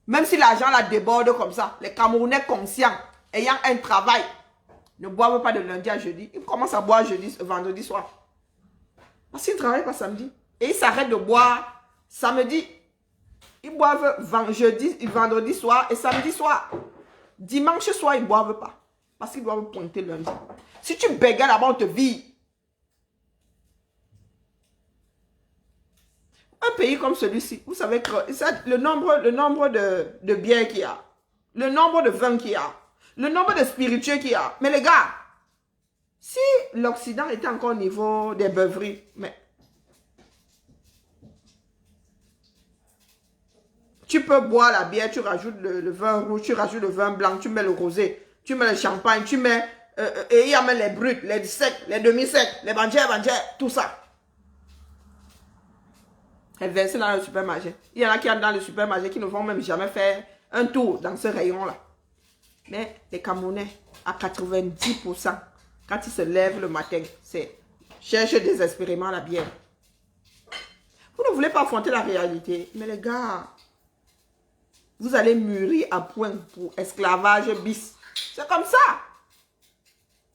Même si l'argent la déborde comme ça, les Camerounais conscients, ayant un travail, ne boivent pas de lundi à jeudi. Ils commencent à boire vendredi soir. Parce qu'ils ne travaillent pas samedi. Et ils s'arrêtent de boire samedi. Ils boivent vendredi soir et samedi soir. Dimanche soir, ils ne boivent pas. Parce qu'ils doivent pointer lundi. Si tu bégayes là-bas, on te vit. Un pays comme celui-ci, vous savez que le nombre de bières qu'il y a, le nombre de vins qu'il y a, le nombre de spiritueux qu'il y a. Mais les gars, si l'Occident était encore au niveau des beuveries, mais tu peux boire la bière, tu rajoutes le vin rouge, tu rajoutes le vin blanc, tu mets le rosé, tu mets le champagne, tu mets... et il y a même les bruts, les secs, les demi-secs, les bandières, tout ça. Et versé dans le supermarché. Il y en a qui sont dans le supermarché qui ne vont même jamais faire un tour dans ce rayon-là. Mais les Camerounais, à 90%, quand ils se lèvent le matin, c'est chercher désespérément la bière. Vous ne voulez pas affronter la réalité. Mais les gars, vous allez mûrir à point pour esclavage bis. C'est comme ça.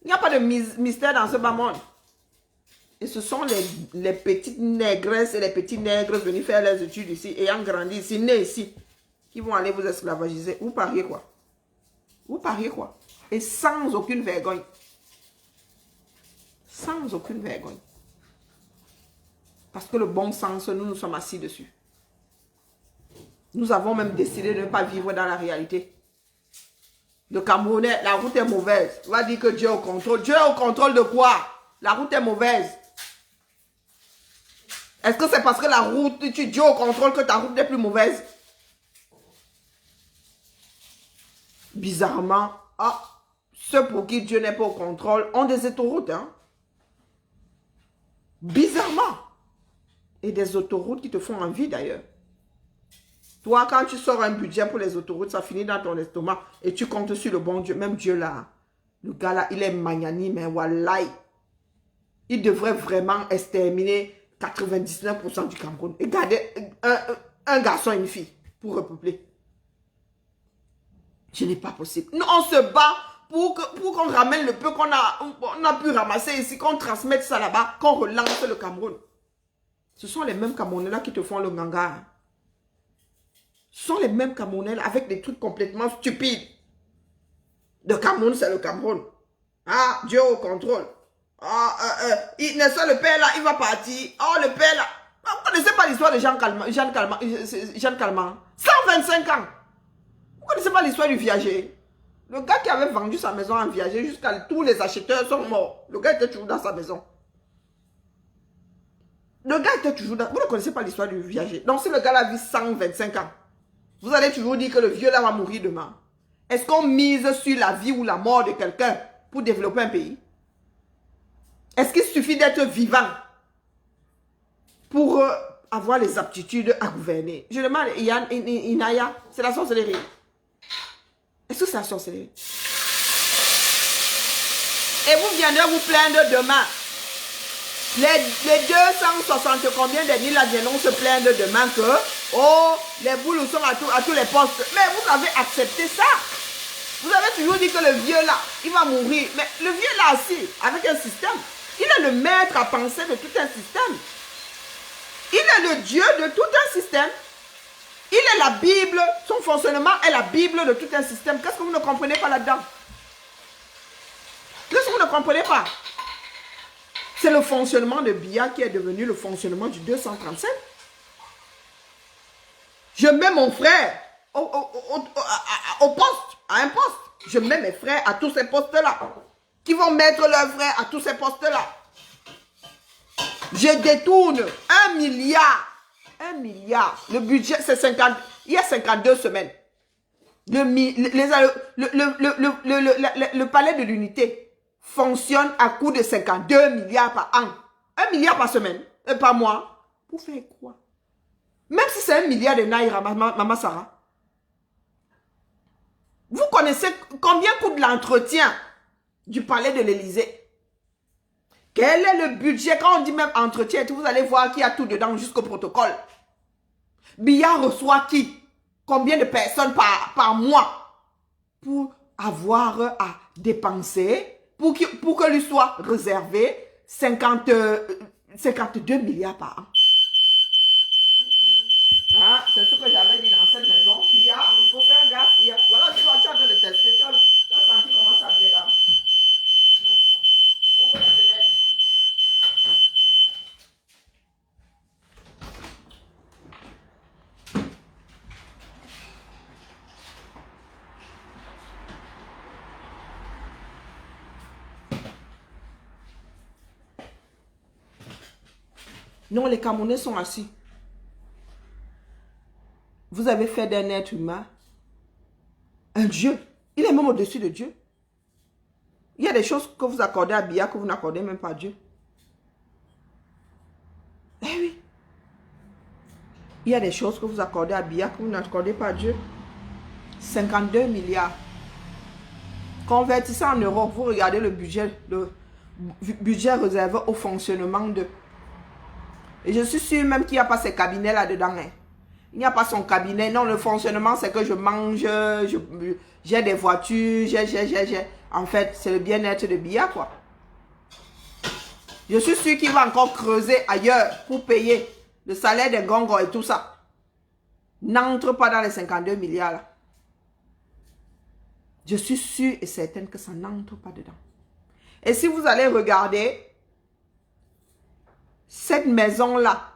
Il n'y a pas de mystère dans ce bas monde. Et ce sont les petites négresses et les petits nègres venus faire leurs études ici, ayant grandi ici, nés ici, qui vont aller vous esclavagiser. Vous pariez quoi? Vous pariez quoi? Et sans aucune vergogne. Sans aucune vergogne. Parce que le bon sens, nous sommes assis dessus. Nous avons même décidé de ne pas vivre dans la réalité. Le Camerounais, la route est mauvaise. On va dire que Dieu est au contrôle. Dieu est au contrôle de quoi? La route est mauvaise. Est-ce que c'est parce que la route, tu Dieu au contrôle que ta route n'est plus mauvaise? Bizarrement, ceux pour qui Dieu n'est pas au contrôle ont des autoroutes. Hein? Bizarrement. Et des autoroutes qui te font envie d'ailleurs. Toi, quand tu sors un budget pour les autoroutes, ça finit dans ton estomac et tu comptes sur le bon Dieu. Même Dieu là, le gars là, il est magnanime, mais wallahi. Il devrait vraiment exterminer 99% du Cameroun et garder un garçon et une fille pour repeupler. Ce n'est pas possible. Nous, on se bat pour qu'on ramène le peu qu'on a pu ramasser ici, qu'on transmette ça là-bas, qu'on relance le Cameroun. Ce sont les mêmes Camerounais là qui te font le ganga. Ce sont les mêmes Camerounais là avec des trucs complètement stupides. Le Cameroun, c'est le Cameroun. Ah, Dieu au contrôle. N'est-ce pas le père là, il va partir. Oh, le père là. Vous ne connaissez pas l'histoire de Jeanne Calment. 125 ans. Vous ne connaissez pas l'histoire du viager. Le gars qui avait vendu sa maison en viager jusqu'à tous les acheteurs sont morts. Le gars était toujours dans sa maison. Le gars était toujours dans... Vous ne connaissez pas l'histoire du viager. Donc si le gars là vit 125 ans, vous allez toujours dire que le vieux là va mourir demain. Est-ce qu'on mise sur la vie ou la mort de quelqu'un pour développer un pays? Est-ce qu'il suffit d'être vivant pour avoir les aptitudes à gouverner? Je demande, Inaya, c'est la sorcellerie. Est-ce que c'est la sorcellerie? Et vous viendrez vous plaindre demain. Les 260 combien de mille là viendront se plaindre demain que, oh, les boules sont à tous les postes. Mais vous avez accepté ça. Vous avez toujours dit que le vieux là, il va mourir. Mais le vieux là aussi, avec un système, il est le maître à penser de tout un système. Il est le Dieu de tout un système. Il est la Bible, son fonctionnement est la Bible de tout un système. Qu'est-ce que vous ne comprenez pas là-dedans? Qu'est-ce que vous ne comprenez pas? C'est le fonctionnement de Biya qui est devenu le fonctionnement du 235. Je mets mon frère au poste, à un poste. Je mets mes frères à tous ces postes-là. Qui vont mettre leurs frères à tous ces postes-là. Je détourne 1 milliard. 1 milliard. Le budget, c'est 50. Il y a 52 semaines. Le palais de l'unité fonctionne à coût de 52 milliards par an. 1 milliard par semaine, par mois. Pour faire quoi? Même si c'est 1 milliard de naira, Maman Sarah. Vous connaissez combien coûte l'entretien du palais de l'Élysée? Quel est le budget? Quand on dit même entretien, vous allez voir qu'il y a tout dedans jusqu'au protocole. Biya reçoit qui? Combien de personnes par mois pour avoir à dépenser, pour que lui soit réservé 52 milliards par an. Ah, c'est ce que j'avais dit dans cette maison. Il faut faire gaffe. Voilà, tu es en train de tester. Tu as senti comment ça vient là. Ouvre la fenêtre. Non, les Camerounais sont assis. Vous avez fait d'un être humain un Dieu. Il est même au-dessus de Dieu. Il y a des choses que vous accordez à Biya que vous n'accordez même pas à Dieu. Eh oui. Il y a des choses que vous accordez à Biya que vous n'accordez pas à Dieu. 52 milliards. Convertissez en euros. Vous regardez le budget réservé au fonctionnement de... Et je suis sûr même qu'il n'y a pas ces cabinets là-dedans. Hein. Il n'y a pas son cabinet. Non, le fonctionnement, c'est que je mange, j'ai des voitures, j'ai. En fait, c'est le bien-être de Biya, quoi. Je suis sûr qu'il va encore creuser ailleurs pour payer le salaire des gongos et tout ça. N'entre pas dans les 52 milliards, là. Je suis sûr et certaine que ça n'entre pas dedans. Et si vous allez regarder, cette maison-là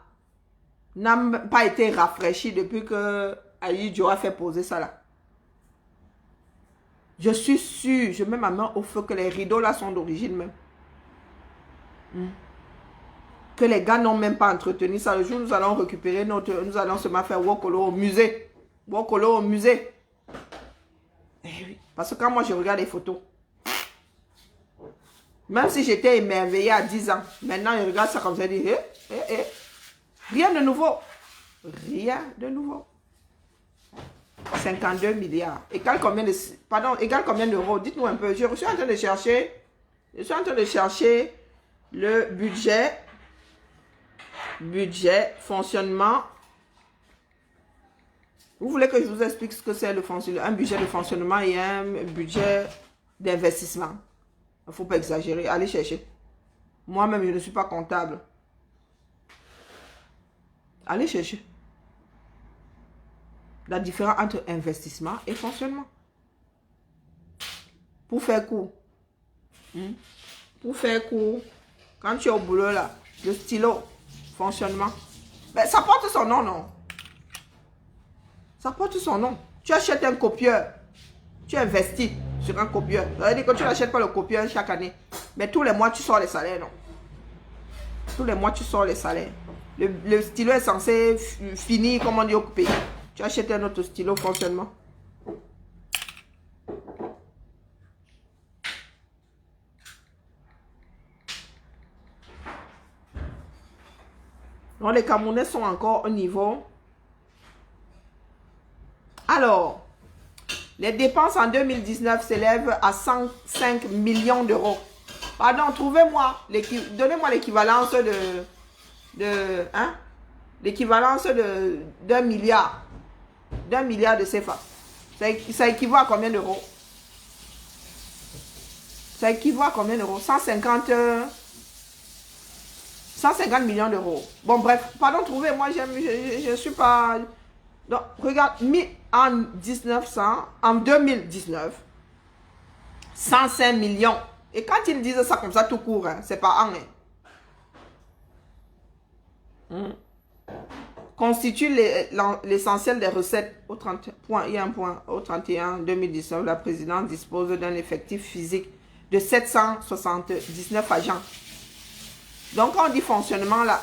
n'a pas été rafraîchie depuis que Aïdjo a fait poser ça là. Je suis sûre, je mets ma main au feu que les rideaux là sont d'origine même. Que les gars n'ont même pas entretenu ça. Le jour où nous allons récupérer nous allons seulement faire Wokolo au musée. Wokolo au musée. Eh oui, parce que quand moi je regarde les photos, même si j'étais émerveillée à 10 ans, maintenant je regarde ça comme ça et dis, rien de nouveau. Rien de nouveau. 52 milliards. Égale combien de... Pardon, égale combien d'euros? Dites-nous un peu. Je suis en train de chercher... Je suis en train de chercher le budget. Budget, fonctionnement. Vous voulez que je vous explique ce que c'est le fonctionnement, un budget de fonctionnement et un budget d'investissement? Il ne faut pas exagérer. Allez chercher. Moi-même, je ne suis pas comptable. Allez chercher. La différence entre investissement et fonctionnement. Pour faire court. Pour faire court. Quand tu es au boulot là, le stylo, fonctionnement. Ben, ça porte son nom, non? Ça porte son nom. Tu achètes un copieur. Tu investis sur un copieur. Ça veut dire que tu n'achètes pas le copieur chaque année. Mais tous les mois, tu sors les salaires, non? Tous les mois, tu sors les salaires. Le stylo est censé finir, comme on dit, au pays. Tu achètes un autre stylo, fonctionnement. Donc, les Camerounais sont encore au niveau. Alors, les dépenses en 2019 s'élèvent à 105 millions d'euros. Pardon, trouvez-moi, donnez-moi l'équivalence l'équivalence d'un milliard. D'un milliard de CFA. Ça équivaut à combien d'euros? Ça équivaut à combien d'euros? 150 millions d'euros. Bon, bref, pardon, trouvez-moi, je ne suis pas... Donc, regarde, en 2019, 105 millions. Et quand ils disent ça comme ça tout court, hein, c'est pas un. Constitue l'essentiel des recettes au 31 2019. La présidence dispose d'un effectif physique de 779 agents. Donc, quand on dit fonctionnement, là,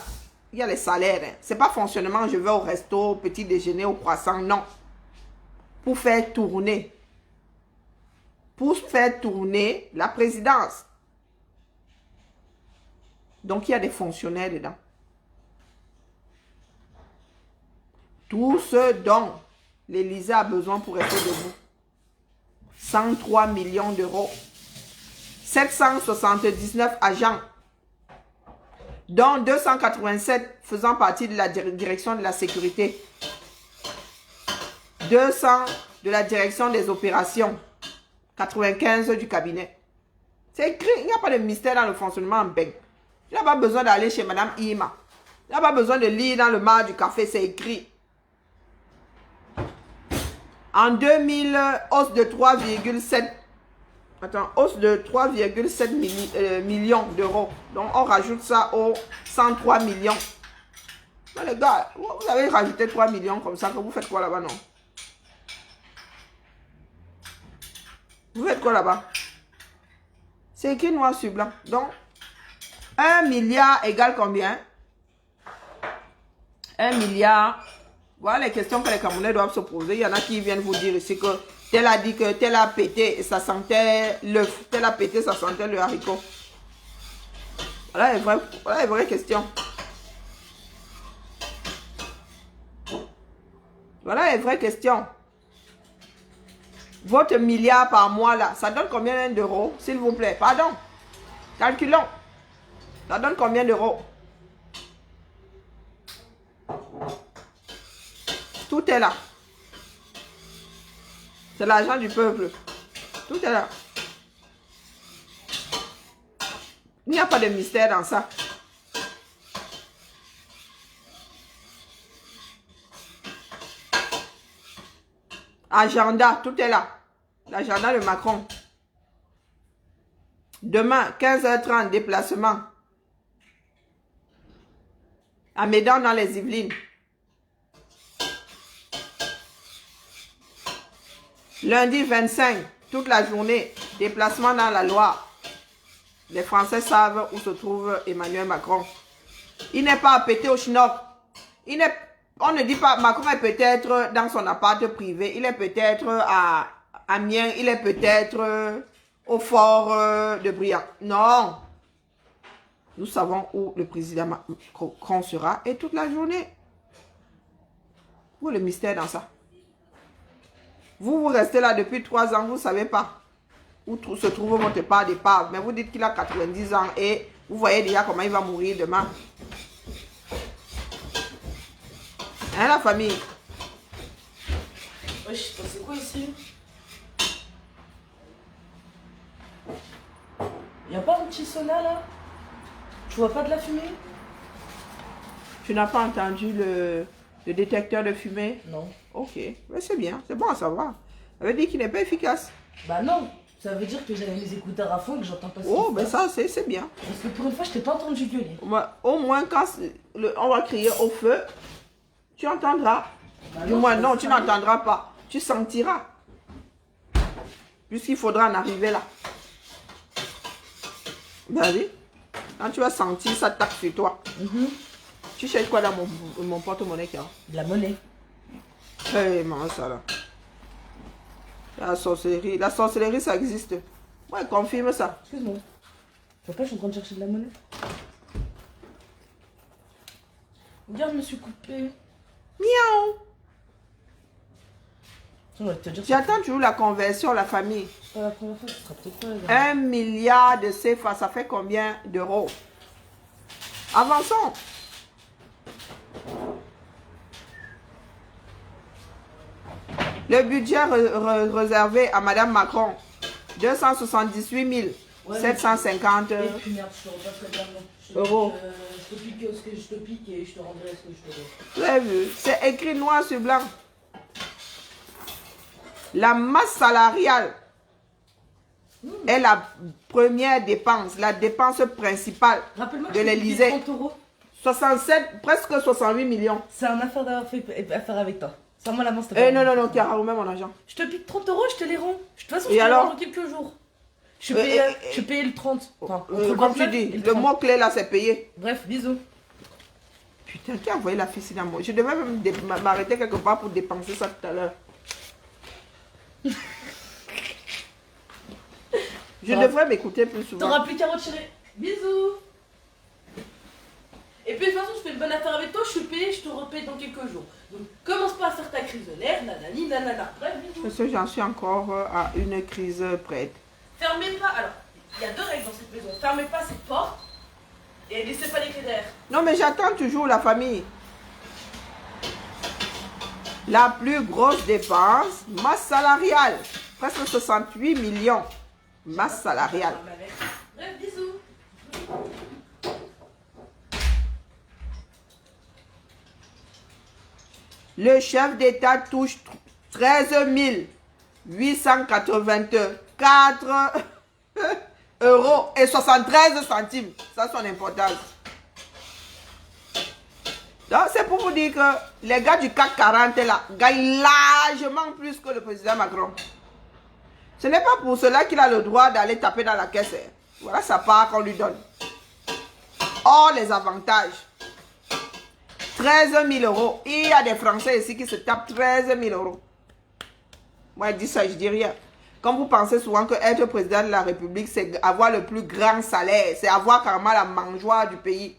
il y a les salaires. Hein. Ce n'est pas fonctionnement, je vais au resto, au petit déjeuner, au croissant. Non. Pour faire tourner. Pour faire tourner la présidence. Donc, il y a des fonctionnaires dedans. Tout ce dont l'Élysée a besoin pour rester debout. 103 millions d'euros. 779 agents. Dont 287 faisant partie de la direction de la sécurité. 200 de la direction des opérations. 95 du cabinet. C'est écrit, il n'y a pas de mystère dans le fonctionnement en banque. Tu n'as pas besoin d'aller chez Madame Ima. Tu n'as pas besoin de lire dans le mar du café, c'est écrit. En 2000, hausse de 3,7 millions d'euros. Donc, on rajoute ça aux 103 millions. Mais les gars, vous avez rajouté 3 millions comme ça, que vous faites quoi là-bas, non? Vous faites quoi là-bas? C'est écrit noir sur blanc. Donc, 1 milliard égale combien? 1 milliard. Voilà les questions que les Camerounais doivent se poser. Il y en a qui viennent vous dire ici que tel a dit que tel a pété et ça sentait l'œuf. Tel a pété, ça sentait le haricot. Voilà les vraies questions. Voilà les vraies questions. Votre milliard par mois là, ça donne combien d'euros, s'il vous plaît? Pardon. Calculons. Ça donne combien d'euros? Tout est là. C'est l'argent du peuple. Tout est là. Il n'y a pas de mystère dans ça. Agenda, tout est là. L'agenda de Macron. Demain, 15h30, déplacement. À Médan dans les Yvelines. Lundi 25, toute la journée, déplacement dans la Loire. Les Français savent où se trouve Emmanuel Macron. Il n'est pas à péter au Chinook. On ne dit pas, Macron est peut-être dans son appart privé. Il est peut-être à Amiens. Il est peut-être au fort de Briand. Non. Nous savons où le président Macron sera et toute la journée. Où est le mystère dans ça? Vous restez là depuis 3 ans, vous ne savez pas où se trouve votre part départ. Mais vous dites qu'il a 90 ans et vous voyez déjà comment il va mourir demain. Hein, la famille? Wesh, c'est quoi ici? Y'a pas un petit sauna là? Tu vois pas de la fumée? Tu n'as pas entendu le détecteur de fumée? Non. Ok, mais c'est bien, c'est bon à savoir. Ça veut dire qu'il n'est pas efficace. Bah non, ça veut dire que j'avais mes écouteurs à fond et que j'entends pas ce Oh, qui se ben passe. ça, c'est bien. Parce que pour une fois, je t'ai pas entendu gueuler. Au moins, quand on va crier au feu, tu entendras. Bah Du moins, non, ça tu sert à n'entendras pas. Tu sentiras. Puisqu'il faudra en arriver là. Ben oui. Quand tu vas sentir, ça tape sur toi. rien. Tu cherches quoi dans mon porte-monnaie, Kia? De la monnaie. Eh, mange ça là. La sorcellerie. La sorcellerie, ça existe. Ouais, confirme ça. Excuse-moi. Tu vois pas, je suis en train de chercher de la monnaie. Regarde, je me suis coupé. Miaou. On va te dire. J'attends toujours la conversion, la famille. C'est pas la première fois, ce sera peut-être pas la dernière. 1 milliard de CFA, ça fait combien d'euros? Avançons. Le budget réservé à Madame Macron, 278 750 Et puis merde, je te repasse la dernière. euros. Je te pique ce que je te pique et je te rendrai ce que je te dois. Vous avez vu? C'est écrit noir sur blanc. La masse salariale est la première dépense, la dépense principale Rappelle-moi de que je t'ai piqué l'Élysée. 30 euros. 67, presque 68 millions. C'est un affaire d'avoir fait affaire avec toi. Sans moi l'avance, t'as Non, Chiara, remets mon argent. Je te pique 30 euros, je te les rends. De toute façon, Et je te les alors rends dans quelques jours. Je suis payé le 30. Enfin, entre le Comme tu 29 dis, et le le 30. mot-clé là, c'est payé. Bref, bisous. Putain, qui a envoyé la fille dans moi? Je devais même m'arrêter quelque part pour dépenser ça tout à l'heure. Je devrais m'écouter plus souvent. T'auras plus qu'à retirer. Bisous. Et puis de toute façon, je fais une bonne affaire avec toi, je suis payé, je te repaye dans quelques jours. Donc commence pas à faire ta crise de nerfs, nanani, nanana. Bref, bisous. Parce que j'en suis encore à une crise prête. Fermez pas, alors, il y a deux règles dans cette maison. Fermez pas cette porte et laissez pas les clés derrière. Non, mais j'attends toujours la famille. La plus grosse dépense, masse salariale. Presque 68 millions. Masse salariale. Bref, bisous. Le chef d'État touche 13 884 euros et 73 centimes. Ça, son importance. Donc, c'est pour vous dire que les gars du CAC 40 là gagnent largement plus que le président Macron. Ce n'est pas pour cela qu'il a le droit d'aller taper dans la caisse. Voilà sa part qu'on lui donne. Or, les avantages. 13 000 euros. Il y a des Français ici qui se tapent 13 000 euros. Moi, je dis ça, je dis rien. Comme vous pensez souvent que être président de la République, c'est avoir le plus grand salaire. C'est avoir carrément la mangeoire du pays.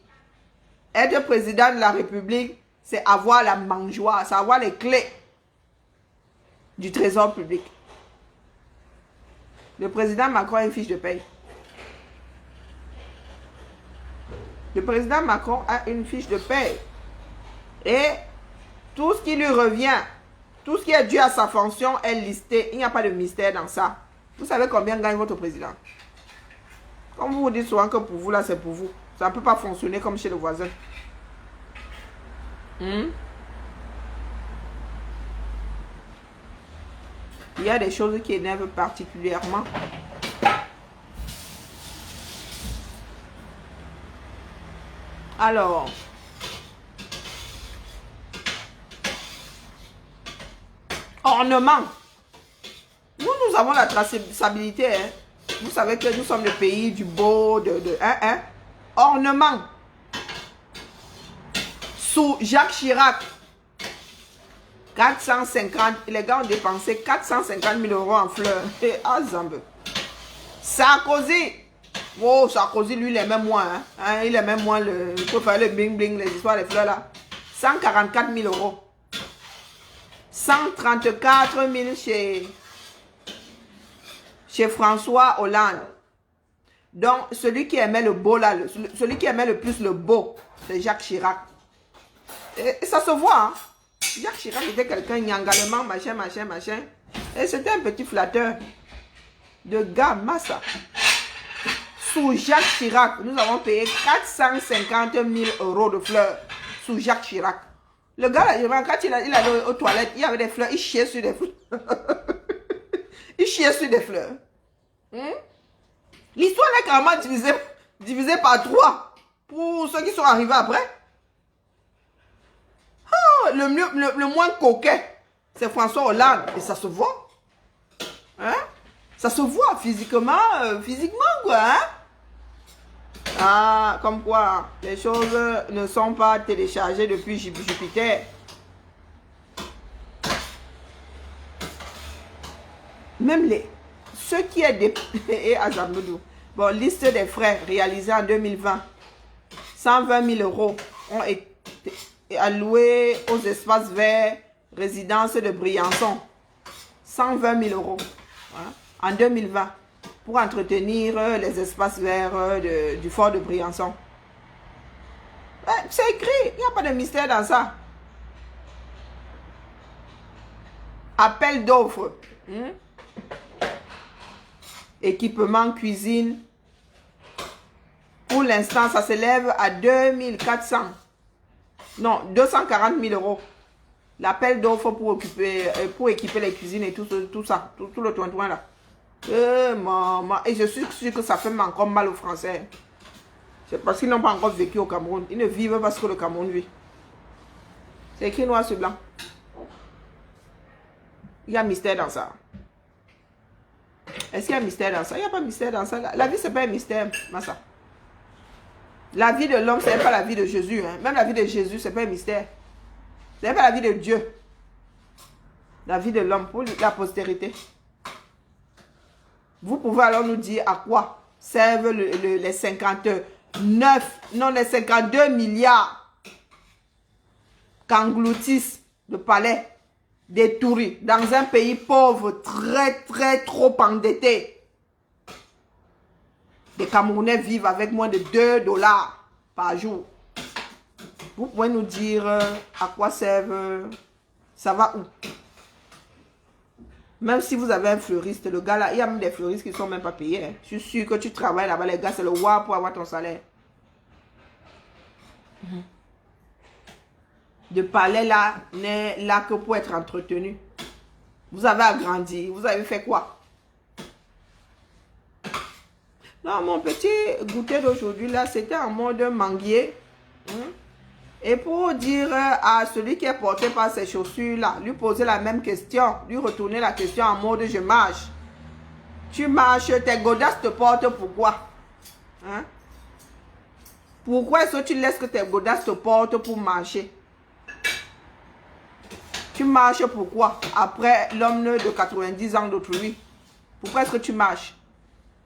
Être président de la République, c'est avoir la mangeoire. C'est avoir les clés du trésor public. Le président Macron a une fiche de paye. Le président Macron a une fiche de paye. Et tout ce qui lui revient, tout ce qui est dû à sa fonction est listé. Il n'y a pas de mystère dans ça. Vous savez combien gagne votre président? Comme vous vous dites souvent que pour vous, là, c'est pour vous. Ça ne peut pas fonctionner comme chez le voisin. Il y a des choses qui énervent particulièrement. Alors, ornement. Nous avons la traçabilité. Hein. Vous savez que nous sommes le pays du beau, ornement. Sous Jacques Chirac, 450, les gars ont dépensé 450 000 euros en fleurs. Et à Zambe. Sarkozy. Oh, Sarkozy, lui, il aimait moins. Hein. Il aimait moins il faut faire le bling bling, les histoires, les fleurs là. 144 000 euros. 134 000 chez François Hollande. Donc, celui qui aimait le beau là, celui qui aimait le plus le beau, c'est Jacques Chirac. Et ça se voit, hein. Jacques Chirac était quelqu'un, nyangalement, machin. Et c'était un petit flatteur de gars, massa. Sous Jacques Chirac, nous avons payé 450 000 € de fleurs. Sous Jacques Chirac. Le gars, là, quand il allait aux toilettes, il y avait des fleurs, il chiait sur des fleurs. Il chiait sur des fleurs. L'histoire est carrément divisée par 3 pour ceux qui sont arrivés après. Oh, le moins coquet, c'est François Hollande. Et ça se voit. Hein? Ça se voit physiquement, quoi. Hein? Ah, comme quoi, les choses ne sont pas téléchargées depuis Jupiter. Même ceux qui est des... et Azamdoudou. Bon, liste des frais réalisés en 2020. 120 000 € ont été alloués aux espaces verts, résidence de Briançon. 120 000 € en 2020 pour entretenir les espaces verts du fort de Briançon. C'est écrit, il n'y a pas de mystère dans ça. Appel d'offres. Équipement cuisine. Pour l'instant, ça s'élève à 240 000 €. L'appel d'offres pour équiper les cuisines et tout ça, tout le toin là. Maman. Et je suis sûr que ça fait encore mal aux Français. C'est parce qu'ils n'ont pas encore vécu au Cameroun. Ils ne vivent pas ce que le Cameroun vit. C'est écrit noir sur blanc. Il y a mystère dans ça. Est-ce qu'il y a mystère dans ça? Il n'y a pas de mystère dans ça. La vie, ce n'est pas un mystère, Massa. La vie de l'homme, ce n'est pas la vie de Jésus. Hein. Même la vie de Jésus, ce n'est pas un mystère. Ce n'est pas la vie de Dieu. La vie de l'homme pour la postérité. Vous pouvez alors nous dire à quoi servent les 52 milliards qu'engloutissent le palais des touris dans un pays pauvre, trop endetté. Les Camerounais vivent avec moins de 2 $ par jour. Vous pouvez nous dire à quoi servent, ça va où? Même si vous avez un fleuriste, le gars là, il y a même des fleuristes qui ne sont même pas payés. Hein. Je suis sûr que tu travailles là-bas, les gars, c'est le roi pour avoir ton salaire. Le palais là n'est là que pour être entretenu. Vous avez agrandi, vous avez fait quoi? Non, mon petit goûter d'aujourd'hui là, c'était en mode manguier. Et pour dire à celui qui est porté par ces chaussures-là, lui poser la même question, lui retourner la question en mode je marche. Tu marches, tes godasses te portent pourquoi? Hein? Pourquoi est-ce que tu laisses que tes godasses te portent pour marcher? Tu marches pourquoi? Après l'homme de 90 ans d'autrui. Pourquoi est-ce que tu marches?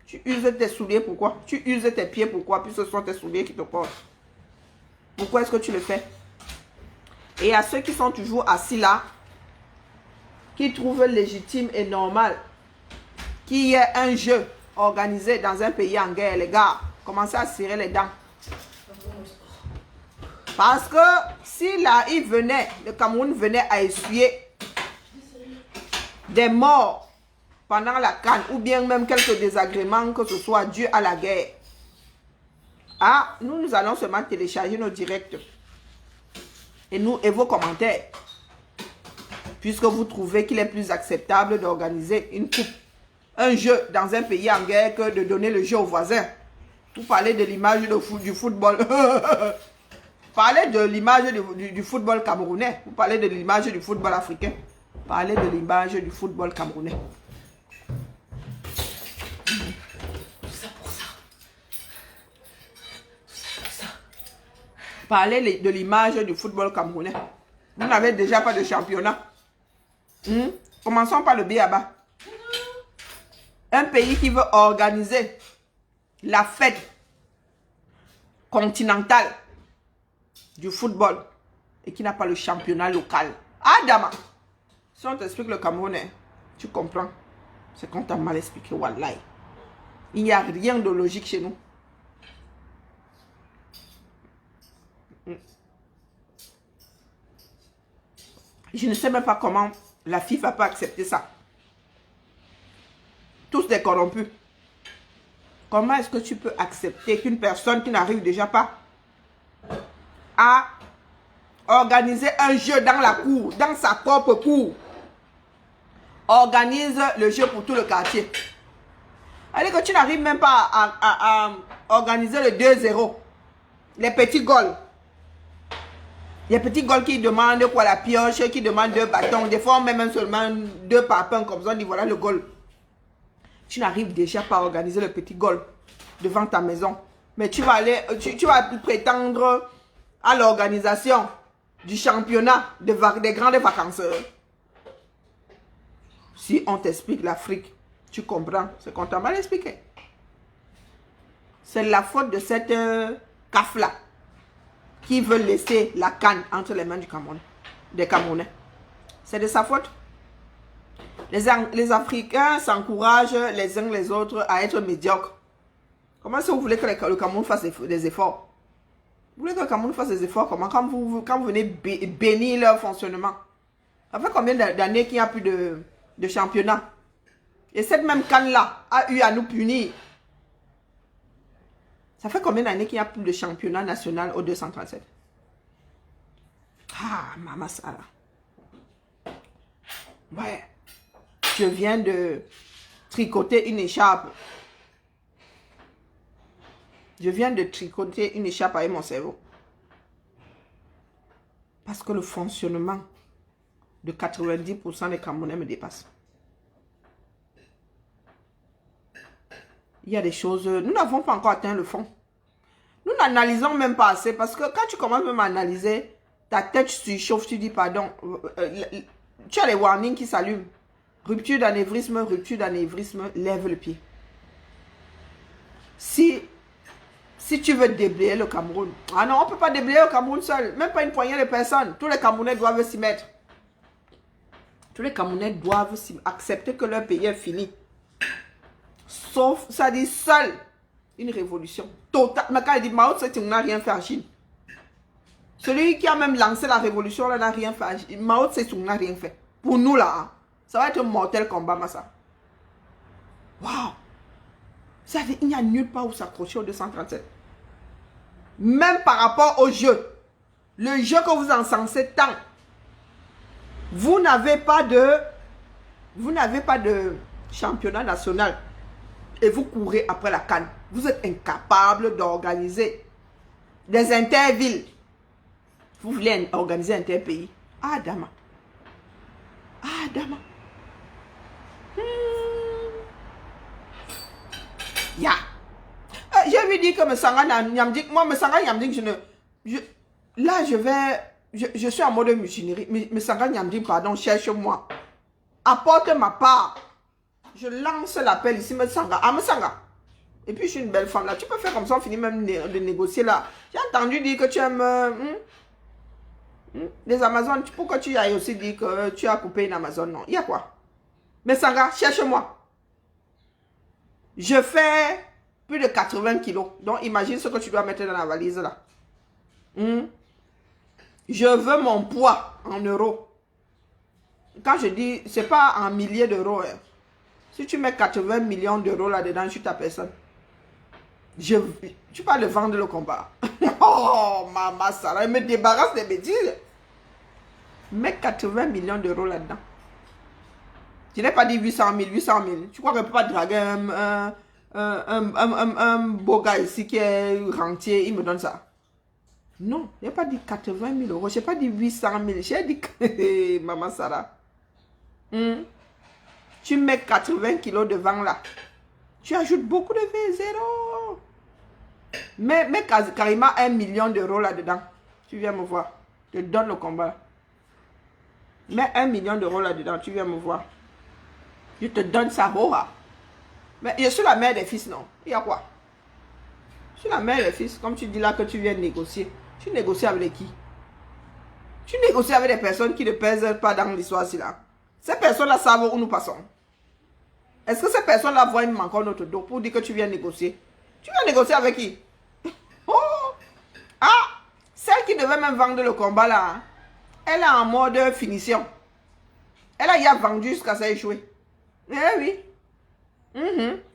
Tu uses tes souliers pourquoi? Tu uses tes pieds pourquoi? Puis ce sont tes souliers qui te portent. Pourquoi est-ce que tu le fais? Et à ceux qui sont toujours assis là, qui trouvent légitime et normal qu'il y ait un jeu organisé dans un pays en guerre, les gars, commencez à serrer les dents. Parce que si là, le Cameroun venait à essuyer des morts pendant la CAN, ou bien même quelques désagréments que ce soit dû à la guerre, ah, nous allons seulement télécharger nos directs et vos commentaires. Puisque vous trouvez qu'il est plus acceptable d'organiser une coupe, un jeu dans un pays en guerre que de donner le jeu aux voisins. Vous parlez de l'image du football. Parlez de l'image du football camerounais. Vous parlez de l'image du football africain. Parlez de l'image du football camerounais. Parlez de l'image du football camerounais. Vous n'avez déjà pas de championnat. Commençons par le B.A.B.A. Un pays qui veut organiser la fête continentale du football et qui n'a pas le championnat local. Adama, Si on t'explique le Camerounais, tu comprends. C'est qu'on t'a mal expliqué, wallahi. Il n'y a rien de logique chez nous. Je ne sais même pas comment la FIFA peut accepter ça. Tous des corrompus. Comment est-ce que tu peux accepter qu'une personne qui n'arrive déjà pas à organiser un jeu dans la cour, dans sa propre cour, organise le jeu pour tout le quartier? Allez, que tu n'arrives même pas à organiser le 2-0. Les petits goals. Les petits goals qui demandent quoi, la pioche, qui demandent 2 bâtons. Des fois, on met même seulement 2 papins comme ça, on dit voilà le goal. Tu n'arrives déjà pas à organiser le petit goal devant ta maison. Mais tu vas aller, tu vas prétendre à l'organisation du championnat des grandes vacances. Si on t'explique l'Afrique, tu comprends ce qu'on t'a mal expliqué. C'est la faute de cette CAF-là qui veut laisser la canne entre les mains du Cameroun, des Camerounais. C'est de sa faute. Les Africains s'encouragent les uns les autres à être médiocres. Comment est-ce que vous voulez que le Cameroun fasse des efforts? Vous voulez que le Cameroun fasse des efforts comment? Quand vous venez bénir leur fonctionnement. Ça fait combien d'années qu'il n'y a plus de championnat? Et cette même canne-là a eu à nous punir. Ça fait combien d'années qu'il n'y a plus de championnat national au 237? Ah, Maman Sara. Ouais. Je viens de tricoter une écharpe. Je viens de tricoter une écharpe avec mon cerveau. Parce que le fonctionnement de 90% des Camerounais me dépasse. Il y a des choses... Nous n'avons pas encore atteint le fond. Nous n'analysons même pas assez. Parce que quand tu commences même à analyser, ta tête se chauffe, tu dis pardon. Tu as les warnings qui s'allument. Rupture d'anévrisme, lève le pied. Si tu veux déblayer le Cameroun. Ah non, on ne peut pas déblayer le Cameroun seul. Même pas une poignée de personnes. Tous les Camerounais doivent s'y mettre. Tous les Camerounais doivent accepter que leur pays est fini. Sauf, ça dit seul, une révolution totale. Mais quand il dit Mao Tse-tung n'a rien fait à Chine. Celui qui a même lancé la révolution là n'a rien fait à Chine. Mao Tse-tung n'a rien fait. Pour nous là, ça va être un mortel combat, Massa. Waouh! Ça veut dire qu'il n'y a nulle part où s'accrocher au 237. Même par rapport au jeu. Le jeu que vous encensez tant. Vous n'avez pas de championnat national. Et vous courez après la canne. Vous êtes incapable d'organiser des intervilles. Vous voulez organiser interpays. Ah, Dama. Ah, Dama. Ya. J'ai vu dire que Messanga Nyamdik, moi Messanga Nyamdik, je suis en mode mutinerie. Messanga Nyamdik, pardon, cherche-moi. Apporte ma part. Je lance l'appel ici, Messanga. Ah, Messanga. Et puis je suis une belle femme là. Tu peux faire comme ça, on finit même de négocier là. J'ai entendu dire que tu aimes les Amazones. Pourquoi tu as aussi dit que tu as coupé une Amazon? Non, il y a quoi? Messanga, cherche-moi. Je fais plus de 80 kilos. Donc, imagine ce que tu dois mettre dans la valise là. Je veux mon poids en euros. Quand je dis, c'est pas en milliers d'euros. Hein. Si tu mets 80 millions d'euros là-dedans, je suis ta personne. Tu vas le vendre le combat. Oh, Maman Sarah, elle me débarrasse des bêtises. Mets 80 millions d'euros là-dedans. Je n'ai pas dit 800 000. Tu crois qu'on ne peut pas draguer un beau gars ici qui est rentier, il me donne ça. Non, je n'ai pas dit 80 000 euros. Je n'ai pas dit 800 000. J'ai dit que... Maman Sarah. Tu mets 80 kilos devant là. Tu ajoutes beaucoup de V0. Mets carrément 1 million d'euros là-dedans. Tu viens me voir. Je te donne le combat. Mets 1 million d'euros là-dedans. Tu viens me voir. Je te donne ça. Mais je suis la mère des fils, non? Il y a quoi? Je suis la mère des fils. Comme tu dis là que tu viens négocier. Tu négocies avec qui? Tu négocies avec des personnes qui ne pèsent pas dans l'histoire, là. Ces personnes-là savent où nous passons. Est-ce que ces personnes-là voient encore notre dos pour dire que tu viens négocier? Tu viens négocier avec qui? Oh! Ah! Celle qui devait même vendre le combat là, hein, elle est en mode finition. Elle a y a vendu jusqu'à ça échouer. Eh oui.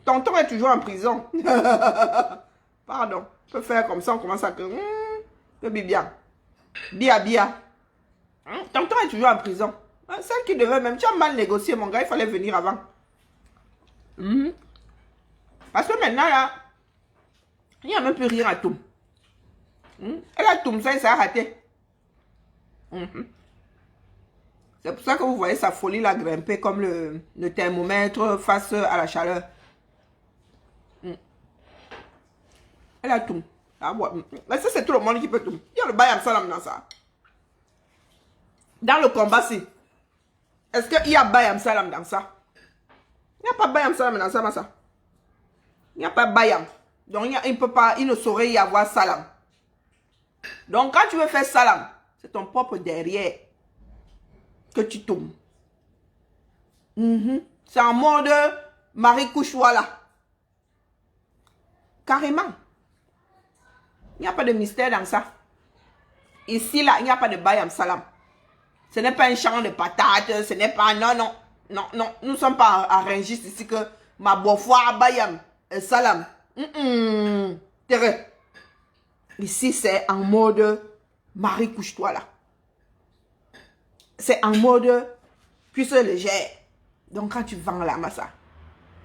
Tonton est toujours en prison. Pardon. On peut faire comme ça, on commence à que... que bien. Bia. Tonton est toujours en prison. Celle qui devait même... Tu as mal négocié, mon gars, il fallait venir avant. Parce que maintenant, là, il n'y a même plus rien à tout. Elle a tout ça et ça a raté. C'est pour ça que vous voyez sa folie là grimper comme le thermomètre face à la chaleur. Elle a tout. Mais ça, c'est tout le monde qui peut tout. Il y a le Bayam Salam dans ça. Dans le combat, si. Est-ce qu'il y a Bayam Salam dans ça? Il n'y a pas Bayam Salam dans ça, Massa. Il n'y a pas Bayam. Donc, il ne saurait y avoir Salam. Donc, quand tu veux faire Salam, c'est ton propre derrière que tu tombes. C'est en mode Marie Kouchouala. Carrément. Il n'y a pas de mystère dans ça. Ici, là, il n'y a pas de Bayam Salam. Ce n'est pas un champ de patates. Ce n'est pas... Non. Nous ne sommes pas à Rungis ici que ma bofoire Bayam Salam. Ici, c'est en mode Marie couche-toi là. C'est en mode cuisse légère. Donc, quand tu vends la massa,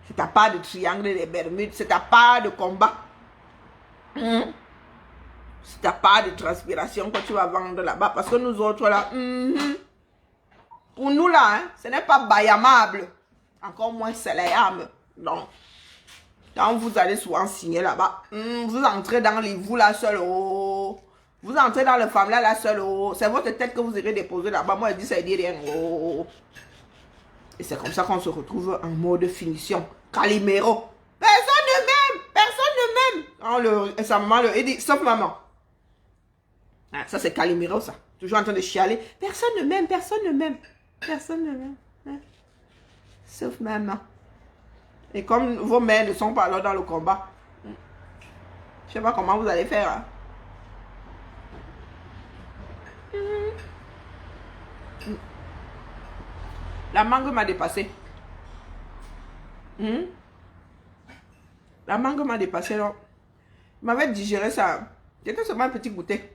c'est ta part de triangle des Bermudes, c'est ta part de combat. C'est ta part de transpiration que tu vas vendre là-bas. Parce que nous autres là, pour nous là, hein, ce n'est pas bayamable. Encore moins céléable. Donc, quand vous allez souvent signer là-bas, vous entrez dans les vous là seul. Oh. Vous entrez dans le femme là seul. Oh. C'est votre tête que vous irez déposer là-bas. Moi, je dis ça dit rien. Oh. Et c'est comme ça qu'on se retrouve en mode finition. Calimero. Personne ne m'aime. Personne ne m'aime. Sa maman il dit, sauf maman. Ah, ça, c'est Calimero, ça. Toujours en train de chialer. Personne ne m'aime. Personne ne m'aime. Personne ne m'aime. Hein? Sauf maman. Et comme vos mères ne sont pas là dans le combat, je ne sais pas comment vous allez faire. Hein? La mangue m'a dépassé. La mangue m'a dépassé. Donc, il m'avait digéré ça. C'était seulement un petit goûter.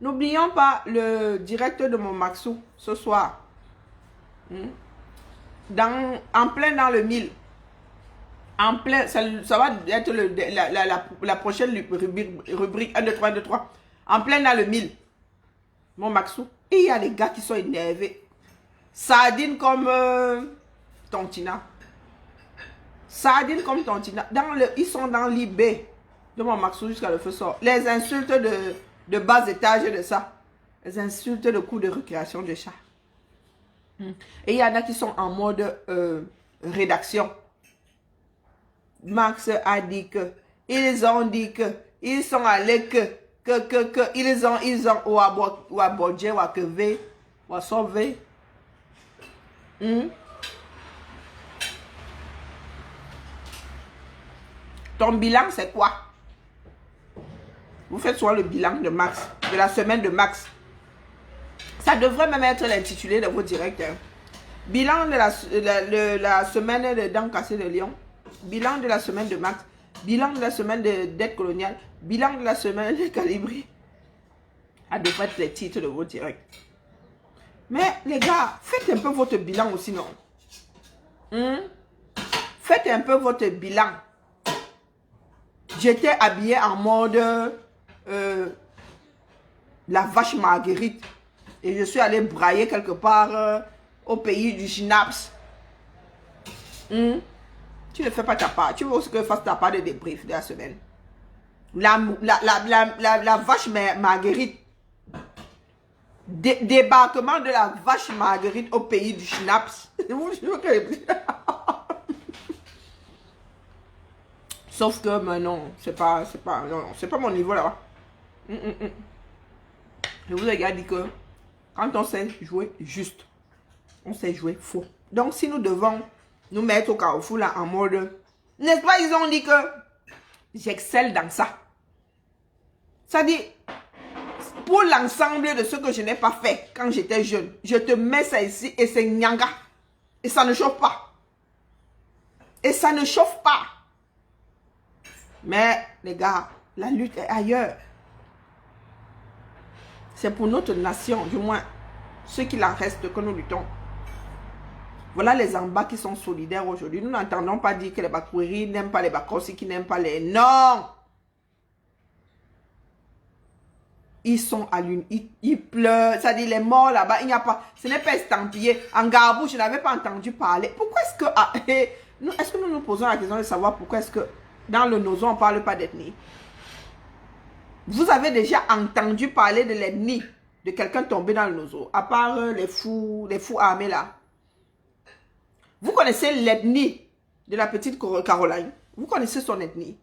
N'oublions pas le direct de mon Maxou ce soir. En plein dans le 1000. En plein, ça va être la prochaine rubrique 1, 2, 3, 1, 2, 3. En plein dans le 1000. Mon Maxou. Et il y a des gars qui sont énervés. Sardine comme Tontina. Sardine comme Tontina. Ils sont dans l'IB de mon Maxou jusqu'à le feu sort. Les insultes de bas étage de ça. Les insultes de coups de récréation de chat. Et il y en a qui sont en mode rédaction. Max a dit que, ils ont dit que, ils sont allés que, ils ont, ou à Bodje, ou à Keve, ou à Sauvé. Ton bilan, c'est quoi? Vous faites soit le bilan de Max, de la semaine de Max. Ça devrait même être l'intitulé de vos directs. Hein. Bilan de la semaine de Dents Cassées de Lyon. Bilan de la semaine de Max. Bilan de la semaine de dette coloniale. Bilan de la semaine de Calibri. Ça devrait être les titres de vos directs. Mais les gars, faites un peu votre bilan aussi, non? Faites un peu votre bilan. J'étais habillé en mode la vache Marguerite. Et je suis allé brailler quelque part au pays du Schnaps. Tu ne fais pas ta part. Tu veux aussi que je fasse ta part de débrief de la semaine. La vache Marguerite. Débarquement de la vache Marguerite au pays du Schnaps. Sauf que, mais non, c'est pas mon niveau là-bas. Je vous ai dit que quand on sait jouer juste, On s'est joué faux. Donc, si nous devons nous mettre au carrefour là en mode... N'est-ce pas, ils ont dit que j'excelle dans ça. Ça dit, pour l'ensemble de ce que je n'ai pas fait quand j'étais jeune, je te mets ça ici et c'est nyanga. Et ça ne chauffe pas. Et ça ne chauffe pas. Mais, les gars, la lutte est ailleurs. C'est pour notre nation, du moins, ce qu'il en reste que nous luttons. Voilà les Amba qui sont solidaires aujourd'hui. Nous n'entendons pas dire que les Bakweri n'aiment pas les Bakossi, qui n'aiment pas les... Non! Ils sont à l'une, ils pleurent, ça dit les morts là-bas, il n'y a pas, ce n'est pas estampillé. En Gabou, je n'avais pas entendu parler. Pourquoi est-ce que, est-ce que nous nous posons la question de savoir pourquoi est-ce que dans le Nozo, on ne parle pas d'ethnie? Vous avez déjà entendu parler de l'ethnie de quelqu'un tombé dans le Nozo, à part les fous armés là. Vous connaissez l'ethnie de la petite Caroline? Vous connaissez son ethnie?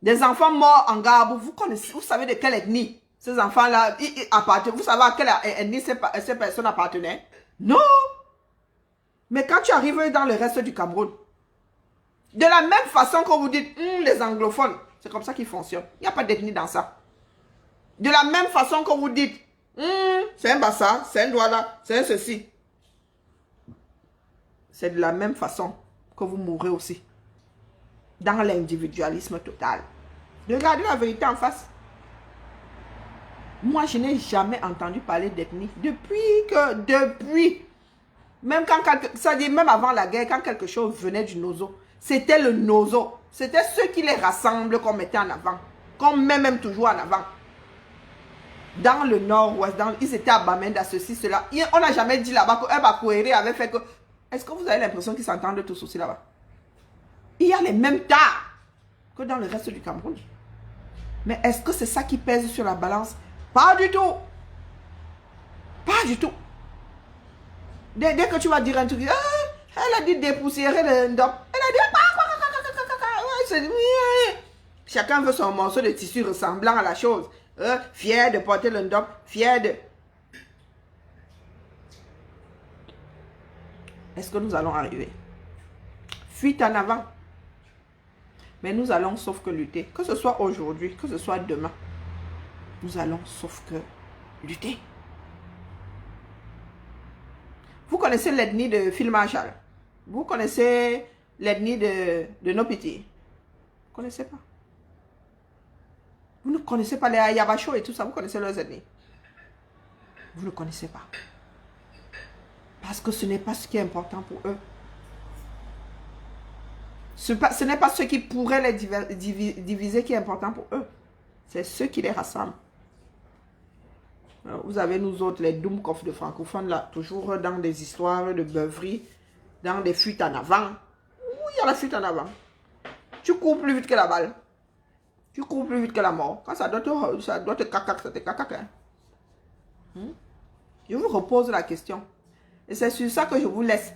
Des enfants morts en Gabou, vous savez de quelle ethnie ces enfants-là appartenaient? Vous savez à quelle ethnie ces personnes appartenaient? Non! Mais quand tu arrives dans le reste du Cameroun, de la même façon que vous dites, les anglophones, c'est comme ça qu'ils fonctionnent. Il n'y a pas d'ethnie dans ça. De la même façon que vous dites, c'est un Bassa, c'est un Douala, c'est un ceci. C'est de la même façon que vous mourrez aussi. Dans l'individualisme total. Regardez la vérité en face. Moi, je n'ai jamais entendu parler d'ethnie. Depuis. Même quand ça dit, même avant la guerre, quand quelque chose venait du Nozo, c'était le Nozo. C'était ceux qui les rassemblent qu'on mettait en avant. Qu'on met même toujours en avant. Dans le nord-ouest, ils étaient à Bamenda, ceci, cela. On n'a jamais dit là-bas que Bakweri avait fait que... Est-ce que vous avez l'impression qu'ils s'entendent tous aussi là-bas? Il y a les mêmes tas que dans le reste du Cameroun. Mais est-ce que c'est ça qui pèse sur la balance? Pas du tout. Pas du tout. Dès que tu vas dire un truc, elle a dit dépoussiérer le ndop. Elle a dit, chacun veut son morceau de tissu ressemblant à la chose. Fier de porter le ndop, fier de... Est-ce que nous allons arriver? Fuite en avant. Mais nous allons sauf que lutter. Que ce soit aujourd'hui, que ce soit demain. Nous allons sauf que lutter. Vous connaissez l'ethnie de Phil Marshall? Vous connaissez l'ethnie de Nopiti? Vous ne connaissez pas? Vous ne connaissez pas les Ayabacho et tout ça? Vous connaissez leurs ethnies? Vous ne connaissez pas. Parce que ce n'est pas ce qui est important pour eux. Ce n'est pas ce qui pourrait les diviser qui est important pour eux. C'est ce qui les rassemble. Alors, vous avez nous autres, les Doomkoff de francophones, là, toujours dans des histoires de beuverie, dans des fuites en avant. Où il y a la fuite en avant? Tu cours plus vite que la balle. Tu cours plus vite que la mort. Quand ça doit te cacac, ça te cacac. Hein? Je vous repose la question. Et c'est sur ça que je vous laisse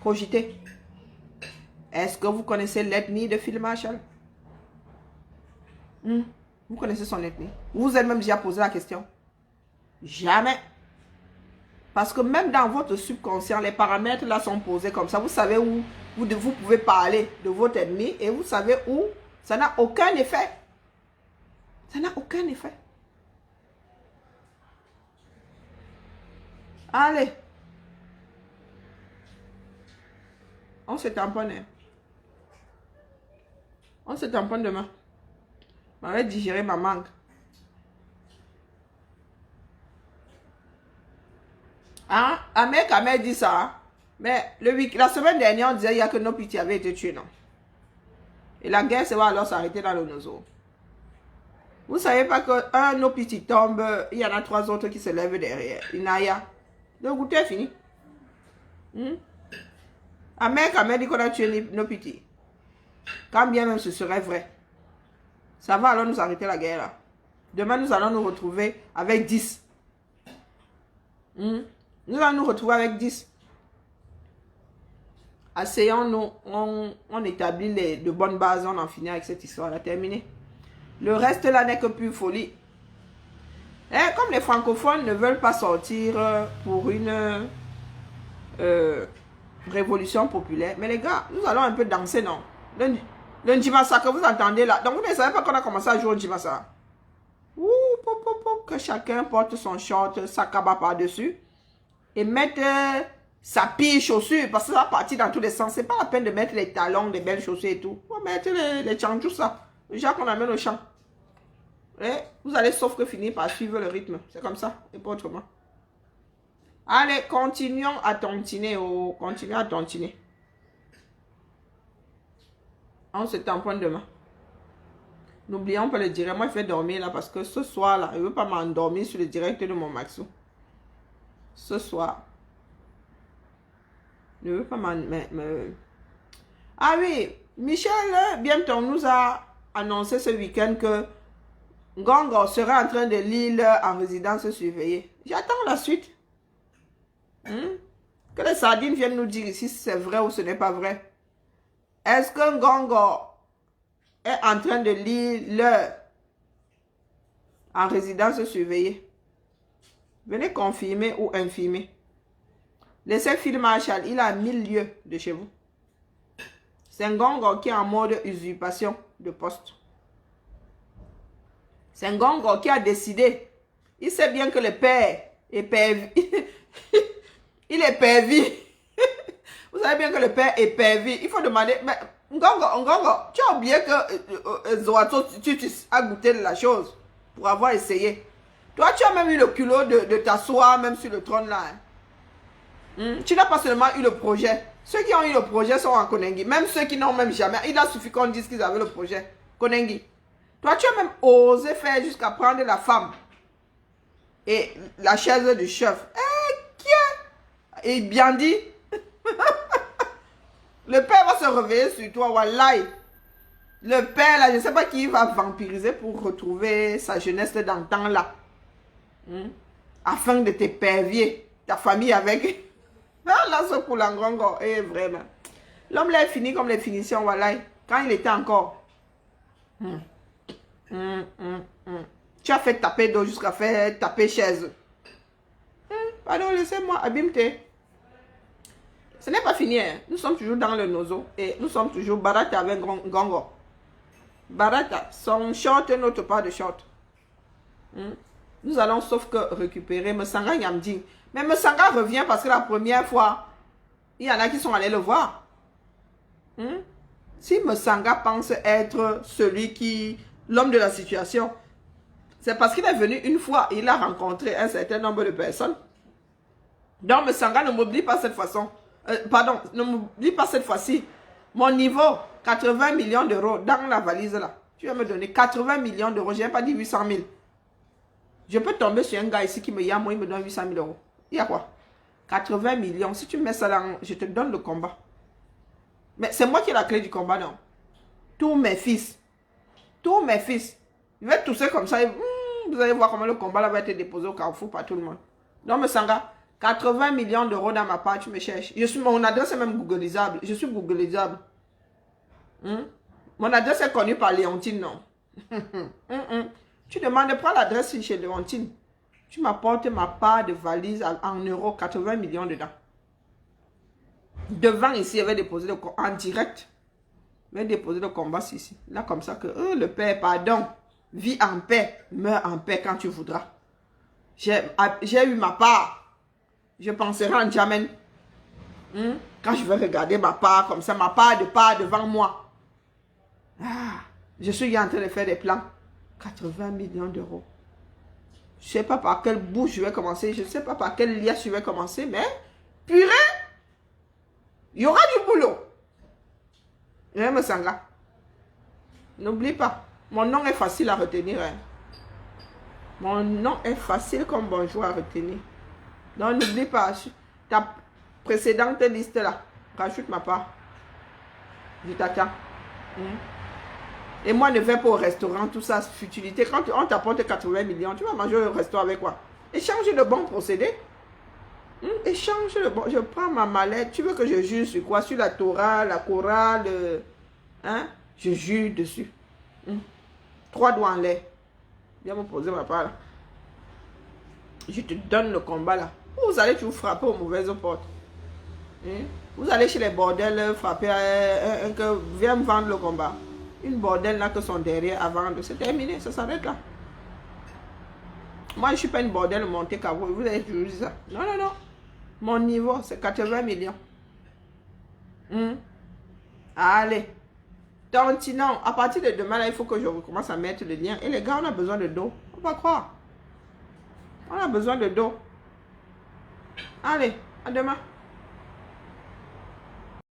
cogiter. Est-ce que vous connaissez l'ethnie de Phil Marshall? Vous connaissez son ethnie? Vous êtes même déjà posé la question? Jamais. Parce que même dans votre subconscient, les paramètres là sont posés comme ça. Vous savez où vous pouvez parler de votre ethnie et vous savez où ça n'a aucun effet. Ça n'a aucun effet. Allez. On se tamponne. On se tamponne demain. On va digérer ma mangue. Hein? Ahmed dit ça. Hein? Mais la semaine dernière, on disait qu'il n'y a que nos petits avaient été tués, non? Et la guerre, ça va alors s'arrêter dans le Nozo. Vous ne savez pas qu'un nos petits tombe, il y en a 3 autres qui se lèvent derrière. Inaya. Le goûter est fini. Ahmed dit qu'on a tué nos petits. Quand bien même ce serait vrai. Ça va alors nous arrêter la guerre là. Demain nous allons nous retrouver avec 10. Nous allons nous retrouver avec 10. Asseyons-nous, on établit de bonnes bases, on en finit avec cette histoire là, terminé. Le reste là n'est que pure folie. Eh, comme les francophones ne veulent pas sortir pour une révolution populaire, mais les gars, nous allons un peu danser, non? Le Ndjimasa que vous entendez là, donc vous ne savez pas qu'on a commencé à jouer au Ndjimasa. Ouh, pop, pop, pop, que chacun porte son short, sa kaba par-dessus et mette sa pire chaussure, parce que ça va partir dans tous les sens. C'est pas la peine de mettre les talons, des belles chaussures et tout. On va mettre les tchandjous, ça. Les gens qu'on amène au champ. Et vous allez sauf que finir par suivre le rythme. C'est comme ça, et pas autrement. Allez, continuons à tontiner. Oh, continuons à tontiner. On se tamponne demain. N'oublions pas le direct. Moi, je vais dormir là parce que ce soir là, je ne veux pas m'endormir sur le direct de mon Maxou. Ce soir. Je ne veux pas Ah oui, Michel bientôt nous a annoncé ce week-end que Ngongo sera en train de lire en résidence surveillée. J'attends la suite. Que les sardines viennent nous dire ici si c'est vrai ou ce n'est pas vrai. Est-ce que Ngongo est en train de lire en résidence surveillée? Venez confirmer ou infirmer. Laissez Phil Marshall, il a 1000 lieues de chez vous. C'est un Ngongo qui est en mode usurpation de poste. C'est un Ngongo qui a décidé. Il sait bien que le père est perdu. Il est perdu. Vous savez bien que le père est perdu. Il faut demander, mais Ngongo, tu as oublié que Zoato Tutus a goûté de la chose pour avoir essayé. Toi, tu as même eu le culot de t'asseoir même sur le trône là. Tu n'as pas seulement eu le projet. Ceux qui ont eu le projet sont en Konengi. Même ceux qui n'ont même jamais. Il a suffi qu'on dise qu'ils avaient le projet. Konengi. Toi, tu as même osé faire jusqu'à prendre la femme et la chaise du chef. Et bien dit. Le père va se réveiller sur toi, wallahi. Le père, là, je ne sais pas qui va vampiriser pour retrouver sa jeunesse d'antan, là. Afin de t'épervier ta famille avec... Là, ce Koulangongo, vraiment. L'homme là est fini comme les finitions, wallahi. Quand il était encore... Tu as fait taper d'eau jusqu'à faire taper chaise. Pardon, laissez-moi, abîme-toi. Ce n'est pas fini, hein. Nous sommes toujours dans le nozo et nous sommes toujours Barata avec Ngongo. Barata, son short et notre part de short. Nous allons sauf que récupérer Messanga Nyamdi. Mais Messanga revient parce que la première fois, il y en a qui sont allés le voir. Si Messanga pense être celui qui, l'homme de la situation, c'est parce qu'il est venu une fois et il a rencontré un certain nombre de personnes. Donc Messanga ne m'oublie pas cette façon. Pardon, ne m'oublie pas cette fois-ci. Mon niveau, 80 millions d'euros dans la valise là. Tu vas me donner 80 millions d'euros. Je n'ai pas dit 800 000. Je peux tomber sur un gars ici qui me dit, moi, il me donne 800 000 euros. Il y a quoi? 80 millions. Si tu mets ça là, je te donne le combat. Mais c'est moi qui ai la clé du combat, non? Tous mes fils. Tous mes fils. Je vais tousser comme ça. Vous allez voir comment le combat là va être déposé au Carrefour par tout le monde. Donc, Messanga, 80 millions d'euros dans ma part, tu me cherches. Mon adresse est même googlisable. Je suis googlisable. Mon adresse est connue par Léontine, non? Tu demandes, prends l'adresse chez Léontine. Tu m'apportes ma part de valise en euros, 80 millions dedans. Devant ici, il va déposer en direct. Il va déposer le combat ici. Là, comme ça que le père, pardon, vis en paix, meurs en paix quand tu voudras. J'ai eu ma part. Je penserai en Djamène. Quand je vais regarder ma part comme ça, ma part devant moi. Je suis en train de faire des plans. 80 millions d'euros. Je ne sais pas par quelle bouche je vais commencer. Je ne sais pas par quel liasse je vais commencer. Mais, purée, il y aura du boulot. Messanga. N'oublie pas, mon nom est facile à retenir. Mon nom est facile comme bonjour à retenir. Donc, n'oublie pas, ta précédente liste là, rajoute ma part. Je t'attends. Et moi, ne vais pas au restaurant, tout ça, futilité. Quand on t'apporte 80 millions, tu vas manger au restaurant avec quoi? Échange le bon procédé. Échange le bon. Je prends ma mallette. Tu veux que je jure sur quoi? Sur la Torah, la chorale. Je jure dessus. 3 doigts en l'air. Viens me poser ma part là. Je te donne le combat là. Vous allez toujours frapper aux mauvaises portes. Hein? Vous allez chez les bordels frapper que viens me vendre le combat. Une bordel là que sont derrière à vendre. C'est terminé, ça s'arrête là. Moi je suis pas une bordel montée qu'à vous. Vous avez toujours dit ça. Non, non, non. Mon niveau c'est 80 millions. Allez. Donc sinon, à partir de demain là, il faut que je recommence à mettre le lien. Et les gars, on a besoin de dos. On va croire. On a besoin de dos. Allez, à demain.